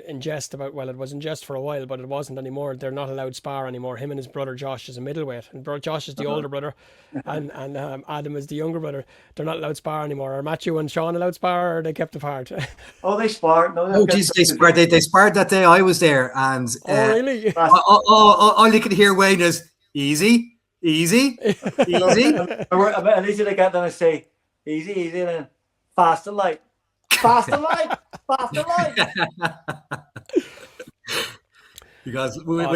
Speaker 1: in jest about, well, it was in jest for a while, but it wasn't anymore. They're not allowed spar anymore. Him and his brother Josh is a middleweight, and Josh is the older brother, and Adam is the younger brother. They're not allowed spar anymore. Are Matthew and Sean allowed spar, or are they kept apart?
Speaker 2: Oh, they sparred. No,
Speaker 3: geez, they sparred. They sparred that day I was there, and
Speaker 1: really?
Speaker 3: All you could hear, Wayne, is easy.
Speaker 2: At least they got them and say easy, and then fast and light.
Speaker 3: Because with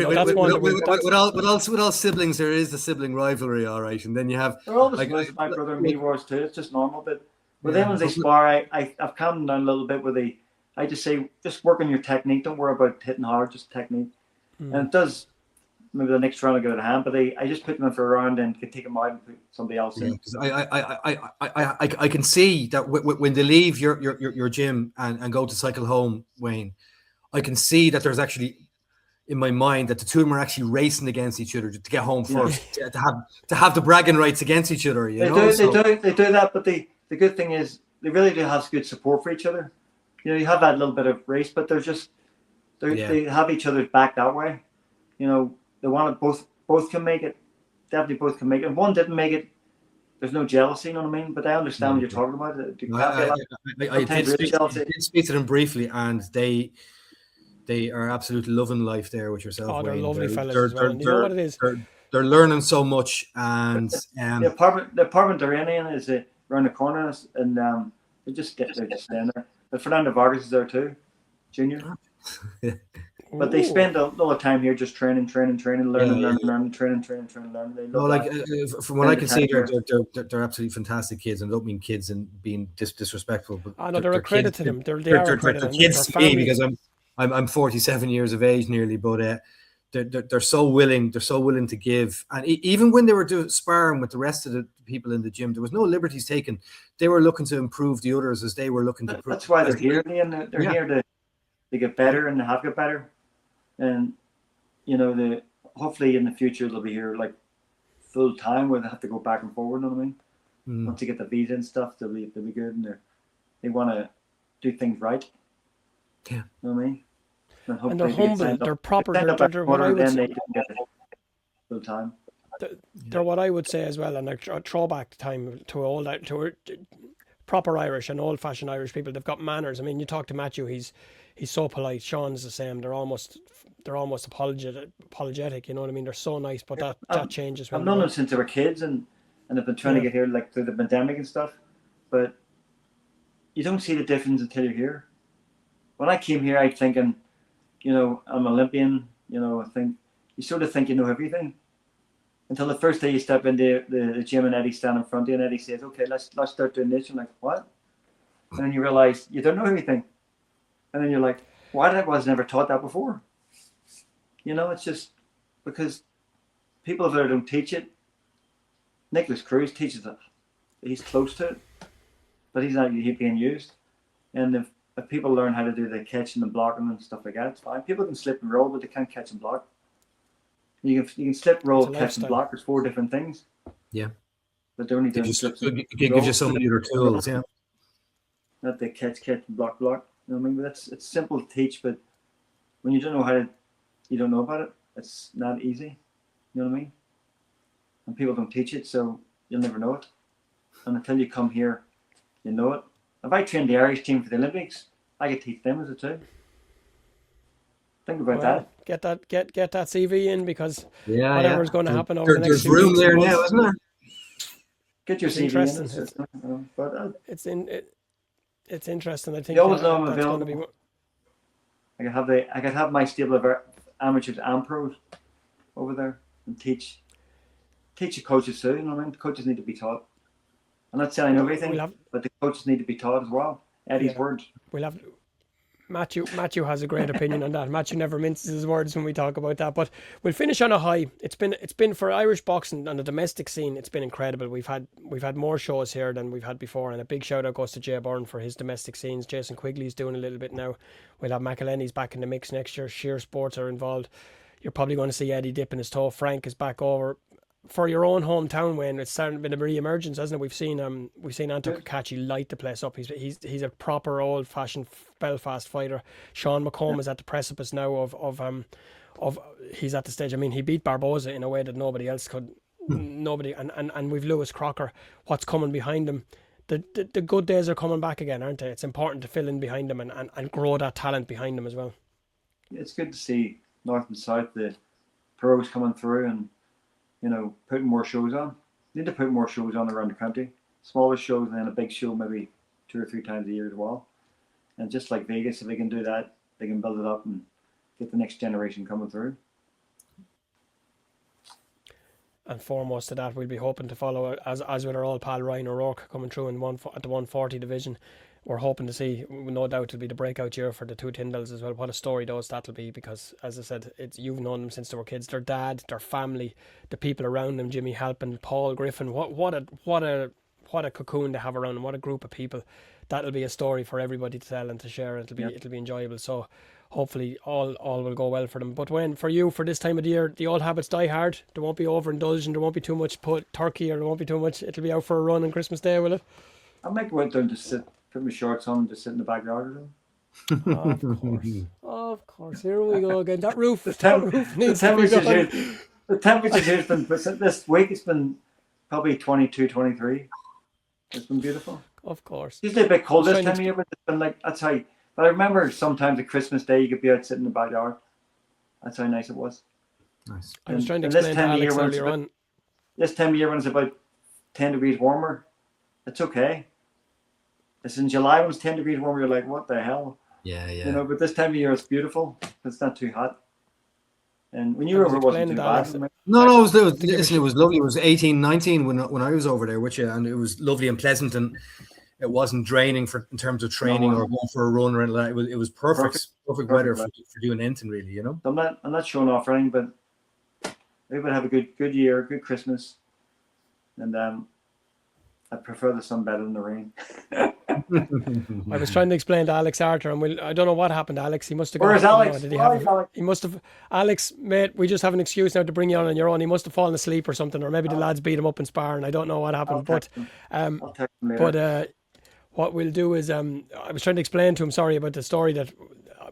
Speaker 3: all siblings, there is the sibling rivalry, all right, and then you have.
Speaker 2: They're always my brother and me wars too. It's just normal, but with them when they spar, I've calmed them down a little bit. I just say, just work on your technique. Don't worry about hitting hard, just technique. And it does. Maybe the next round will go to hand, but I just put them in for a round and could take them out and put somebody else in.
Speaker 3: I can see that when they leave your gym and go to cycle home, Wayne, I can see that there's actually in my mind that the two of them are actually racing against each other to get home first, to have the bragging rights against each other. They do
Speaker 2: that, but the good thing is they really do have good support for each other. You know, you have that little bit of race, but they have each other's back that way. You know. They want it, both can make it. Definitely both can make it. If one didn't make it, there's no jealousy, you know what I mean? But I understand what you're talking about.
Speaker 3: I did speak to them briefly, and they are absolutely loving life there with yourself.
Speaker 1: Oh, they're lovely fellas as well. You know what it is?
Speaker 3: They're learning so much, and
Speaker 2: the apartment they're in is around the corner, and they're just staying there. But Fernando Vargas is there too, Junior. But they spend a lot of time here just training, learning, training.
Speaker 3: No, like from what I can see, they're absolutely fantastic kids, and I don't mean kids and being disrespectful. But
Speaker 1: no, they're a credit to them. They're
Speaker 3: kids to me because I'm 47 years of age nearly, but they're so willing. They're so willing to give, and even when they were sparring with the rest of the people in the gym, there was no liberties taken. They were looking to improve the others as they were looking to.
Speaker 2: That's why they're here. They're here to get better and have got better. And you know, hopefully in the future they'll be here like full time where they have to go back and forward. You know what I mean? Once they get the visa and stuff, they'll be good, and they want to do things right.
Speaker 3: Yeah,
Speaker 2: you know what I mean?
Speaker 1: And they're humble. They're proper. They're what I would say.
Speaker 2: Full time.
Speaker 1: They're what I would say as well, and a throwback time to all that to proper Irish and old-fashioned Irish people. They've got manners. I mean, you talk to Matthew, he's so polite. Sean's the same. They're almost apologetic. You know what I mean? They're so nice, but that changes.
Speaker 2: I've known them since they were kids, and they've been trying to get here like through the pandemic and stuff. But you don't see the difference until you're here. When I came here, I thinking, you know, I'm Olympian. You know, you sort of think you know everything until the first day you step into the gym and Eddie standing in front of you, and Eddie says, "Okay, let's start doing this." You're like, "What?" And then you realize you don't know everything. And then you're like, why did I was never taught that before? You know, it's just because people over there don't teach it. Nicholas Cruz teaches it. He's close to it, but he's not being used. And if people learn how to do the catching and blocking and stuff like that, it's fine. People can slip and roll, but they can't catch and block. You can slip, roll,
Speaker 1: It's a
Speaker 2: catch, and
Speaker 1: lifestyle.
Speaker 2: block. There's 4 different things.
Speaker 3: Yeah.
Speaker 2: But they're only doing
Speaker 3: Gives
Speaker 2: slips.
Speaker 3: you, gives you so many other tools. Yeah.
Speaker 2: Not the catch, and block. You know what I mean? But it's simple to teach, but when you don't know how to, you don't know about it. It's not easy. You know what I mean? And people don't teach it, so you'll never know it. And until you come here, you know it. If I trained the Irish team for the Olympics, I could teach them as a too. Think about
Speaker 1: Well,
Speaker 2: that.
Speaker 1: get that CV in, because
Speaker 3: Yeah,
Speaker 1: whatever
Speaker 3: yeah.
Speaker 1: is going to happen over the next
Speaker 3: There's
Speaker 1: few
Speaker 3: room
Speaker 1: weeks
Speaker 3: there
Speaker 1: and
Speaker 3: now,
Speaker 1: months,
Speaker 3: isn't there?
Speaker 2: Get your
Speaker 1: it's
Speaker 2: CV
Speaker 1: interesting.
Speaker 2: in.
Speaker 1: It's it's interesting. I think
Speaker 2: You always know I'm
Speaker 1: that's going to be.
Speaker 2: available. I could have my stable of amateurs and pros over there and teach the coaches too. You know what I mean? The coaches need to be taught. I'm not saying everything, but the coaches need to be taught as well. Eddie's words.
Speaker 1: We'll have Matthew has a great opinion on that. Matthew never minces his words when we talk about that. But we'll finish on a high. It's been for Irish boxing on the domestic scene. It's been incredible. We've had more shows here than we've had before, and a big shout out goes to Jay Byrne for his domestic scenes. Jason Quigley's doing a little bit now. We'll have McElhenney's back in the mix next year. Sheer Sports are involved. You're probably going to see Eddie dipping his toe. Frank is back over. For your own hometown, Wayne, it's starting to be a re-emergence, hasn't it? We've seen Anton Kakachi light the place up. He's a proper old-fashioned Belfast fighter. Sean McComb is at the precipice now of he's at the stage. I mean, he beat Barboza in a way that nobody else could. Nobody, and we've Lewis Crocker. What's coming behind him? The good days are coming back again, aren't they? It's important to fill in behind them and grow that talent behind them as well.
Speaker 2: It's good to see North and South, the pros coming through and, you know, putting more shows on. Need to put more shows on around the country. Smaller shows and then a big show maybe 2 or 3 times a year as well. And just like Vegas, if they can do that, they can build it up and get the next generation coming through.
Speaker 1: And foremost to that, we'll be hoping to follow, as with our old pal Ryan O'Rourke coming through at the 140 division. We're hoping to see, no doubt it'll be the breakout year for the 2 Tyndalls as well. What a story that'll be, because as I said, you've known them since they were kids. Their dad, their family, the people around them, Jimmy Halpin, Paul Griffin, what a cocoon to have around them, what a group of people. That'll be a story for everybody to tell and to share. It'll be enjoyable. So hopefully all will go well for them. But when for you, for this time of the year, the old habits die hard. There won't be overindulged and there won't be too much turkey, or there won't be too much. It'll be out for a run on Christmas Day, will it?
Speaker 2: I might go out there and just put my shorts on and just sit in the backyard or something.
Speaker 1: Of course. Here we go again. That roof needs
Speaker 2: to be done. The temperature here's been, this week it's been probably 22, 23. It's been beautiful.
Speaker 1: Of course.
Speaker 2: It's usually a bit cold this time of year, but it's been like, that's how. But I remember sometimes at Christmas Day you could be out sitting in the backyard. That's how nice it was.
Speaker 3: Nice.
Speaker 1: I was trying to explain to Alex earlier on.
Speaker 2: This time of year when it's about 10 degrees warmer, it's okay. It's in July when it's 10 degrees warmer, you're like, what the hell?
Speaker 3: Yeah.
Speaker 2: You know, but this time of year it's beautiful. It's not too hot. And when you were over, it wasn't too bad.
Speaker 3: No, it was lovely. It was 18, 19 when I was over there with you, and it was lovely and pleasant, and it wasn't draining in terms of training or going for a run or anything like that. It was perfect weather for doing anything, really, you know.
Speaker 2: I'm not showing off or anything, but everybody have a good year, good Christmas, and I prefer the sun better than the rain.
Speaker 1: I was trying to explain to Alex Arthur, and I don't know what happened to Alex. He must have.
Speaker 2: Where's Alex?
Speaker 1: He must have. Alex, mate, we just have an excuse now to bring you on your own. He must have fallen asleep or something, or maybe the lads beat him up in sparring. I don't know what happened,
Speaker 2: I'll text him later.
Speaker 1: What we'll do is, I was trying to explain to him, sorry, about the story that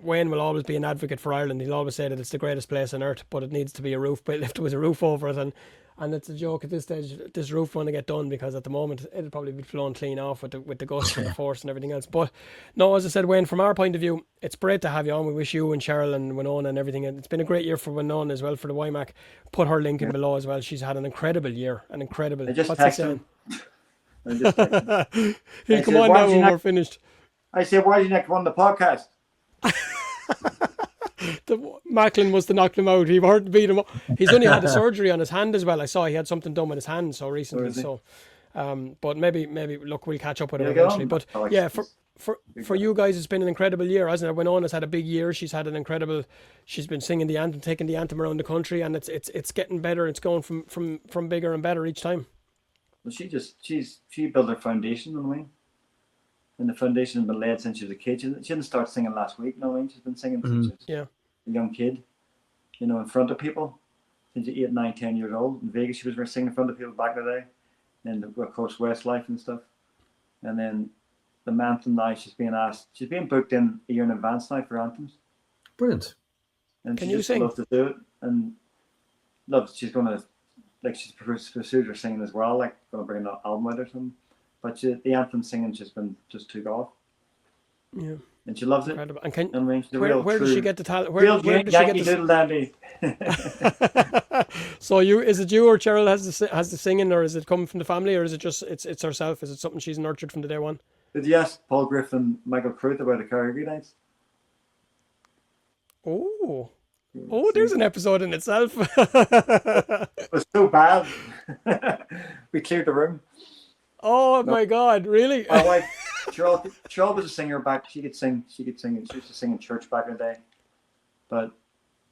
Speaker 1: Wayne will always be an advocate for Ireland. He'll always say that it's the greatest place on earth, but it needs to be a roof. But if there was a roof over it, and it's a joke at this stage, this roof won't get done, because at the moment it'll probably be flown clean off with the gusts and the force and everything else. But no, as I said, Wayne, from our point of view, it's great to have you on. We wish you and Cheryl and Winona and everything. And it's been a great year for Winona as well, for the YMAC. Put her link in below as well. She's had an incredible year,
Speaker 2: I just
Speaker 1: what's he saying? He'll come on now when we're finished.
Speaker 2: I said, why did you not come on the podcast?
Speaker 1: Macklin must have knocked him out. He beat him up. He's only had a surgery on his hand as well. I saw he had something done with his hand so recently. So, but maybe look, we'll catch up with him eventually. But yeah, for you guys, it's been an incredible year, hasn't it? Winona's had a big year. She's had an incredible. She's been singing the anthem, taking the anthem around the country, and it's getting better. It's going from bigger and better each time.
Speaker 2: Well, she built her foundation, you know what I mean? And the foundation has been laid since she was a kid. She didn't start singing last week, you know what I mean? She's been singing since she was a young kid, you know, in front of people. since 8, 9, 10 years old. In Vegas, she was singing in front of people back in the day. And of course, Westlife and stuff. And then the anthem now, she's being booked in a year in advance now for anthems.
Speaker 3: Brilliant.
Speaker 2: And
Speaker 1: Can
Speaker 2: she
Speaker 1: you
Speaker 2: just
Speaker 1: sing?
Speaker 2: loves to do it. And she's going to, like, she's pursued her singing as well, like, going to bring an album out or something. But the anthem singing just took off.
Speaker 1: Yeah.
Speaker 2: And she loves it.
Speaker 1: Incredible. And can,
Speaker 2: You know what I mean? She's a
Speaker 1: where does she
Speaker 2: true-
Speaker 1: get the talent?
Speaker 2: Real
Speaker 1: Where does she get
Speaker 2: Yankee Doodle Dandy.
Speaker 1: So is it you or Cheryl has the singing, or is it coming from the family, or is it just it's herself? Is it something she's nurtured from the day one?
Speaker 2: Did you ask Paul Griffin, Michael Cruth about the karaoke nights?
Speaker 1: Oh, there's an episode in itself.
Speaker 2: It was so bad. We cleared the room.
Speaker 1: Oh my God, really?
Speaker 2: My wife, Cheryl was a singer back. She could sing. She used to sing in church back in the day, but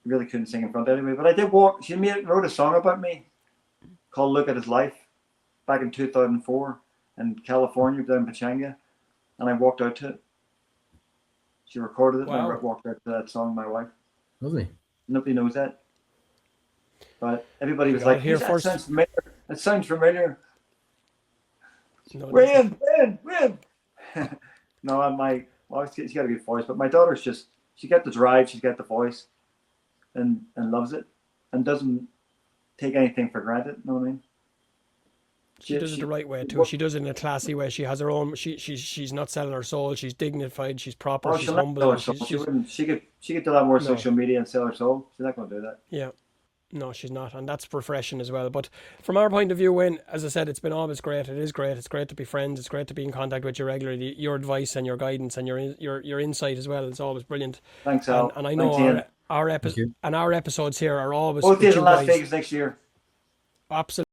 Speaker 2: really couldn't sing in front anyway. But I did walk. She wrote a song about me called "Look at His Life" back in 2004 in California, down in Pachanga, and I walked out to it. She recorded it, and I
Speaker 1: Wow.
Speaker 2: walked out to that song. My wife.
Speaker 3: Lovely.
Speaker 2: Nobody knows that, but everybody was
Speaker 1: You got
Speaker 2: like,
Speaker 1: it here
Speaker 2: "That
Speaker 1: first."
Speaker 2: sounds familiar. That sounds familiar."
Speaker 1: No,
Speaker 2: Win. No, my wife, she's got a good voice, but my daughter's she got the drive, she's got the voice, and loves it, and doesn't take anything for granted. You know what I mean?
Speaker 1: she does it the right way too. She does it in a classy way. She has her own. She's not selling her soul. She's dignified. She's proper.
Speaker 2: Oh,
Speaker 1: She's
Speaker 2: she'll not
Speaker 1: humble.
Speaker 2: sell her
Speaker 1: And
Speaker 2: soul.
Speaker 1: she's,
Speaker 2: She wouldn't. She could do a lot more
Speaker 1: No.
Speaker 2: social media and sell her soul. She's not going to do that.
Speaker 1: yeah. No, she's not, and that's refreshing as well. But from our point of view, Wayne, as I said, it's been always great. It is great. It's great to be friends. It's great to be in contact with you regularly. Your advice and your guidance and your insight as well is always brilliant.
Speaker 2: Thanks, Al.
Speaker 1: And I know
Speaker 2: Thanks, Ian.
Speaker 1: our
Speaker 3: Thank you.
Speaker 1: episodes here are always
Speaker 2: Both
Speaker 1: with
Speaker 2: days
Speaker 1: you
Speaker 2: in Las
Speaker 1: guys.
Speaker 2: Vegas next year.
Speaker 1: Absolutely.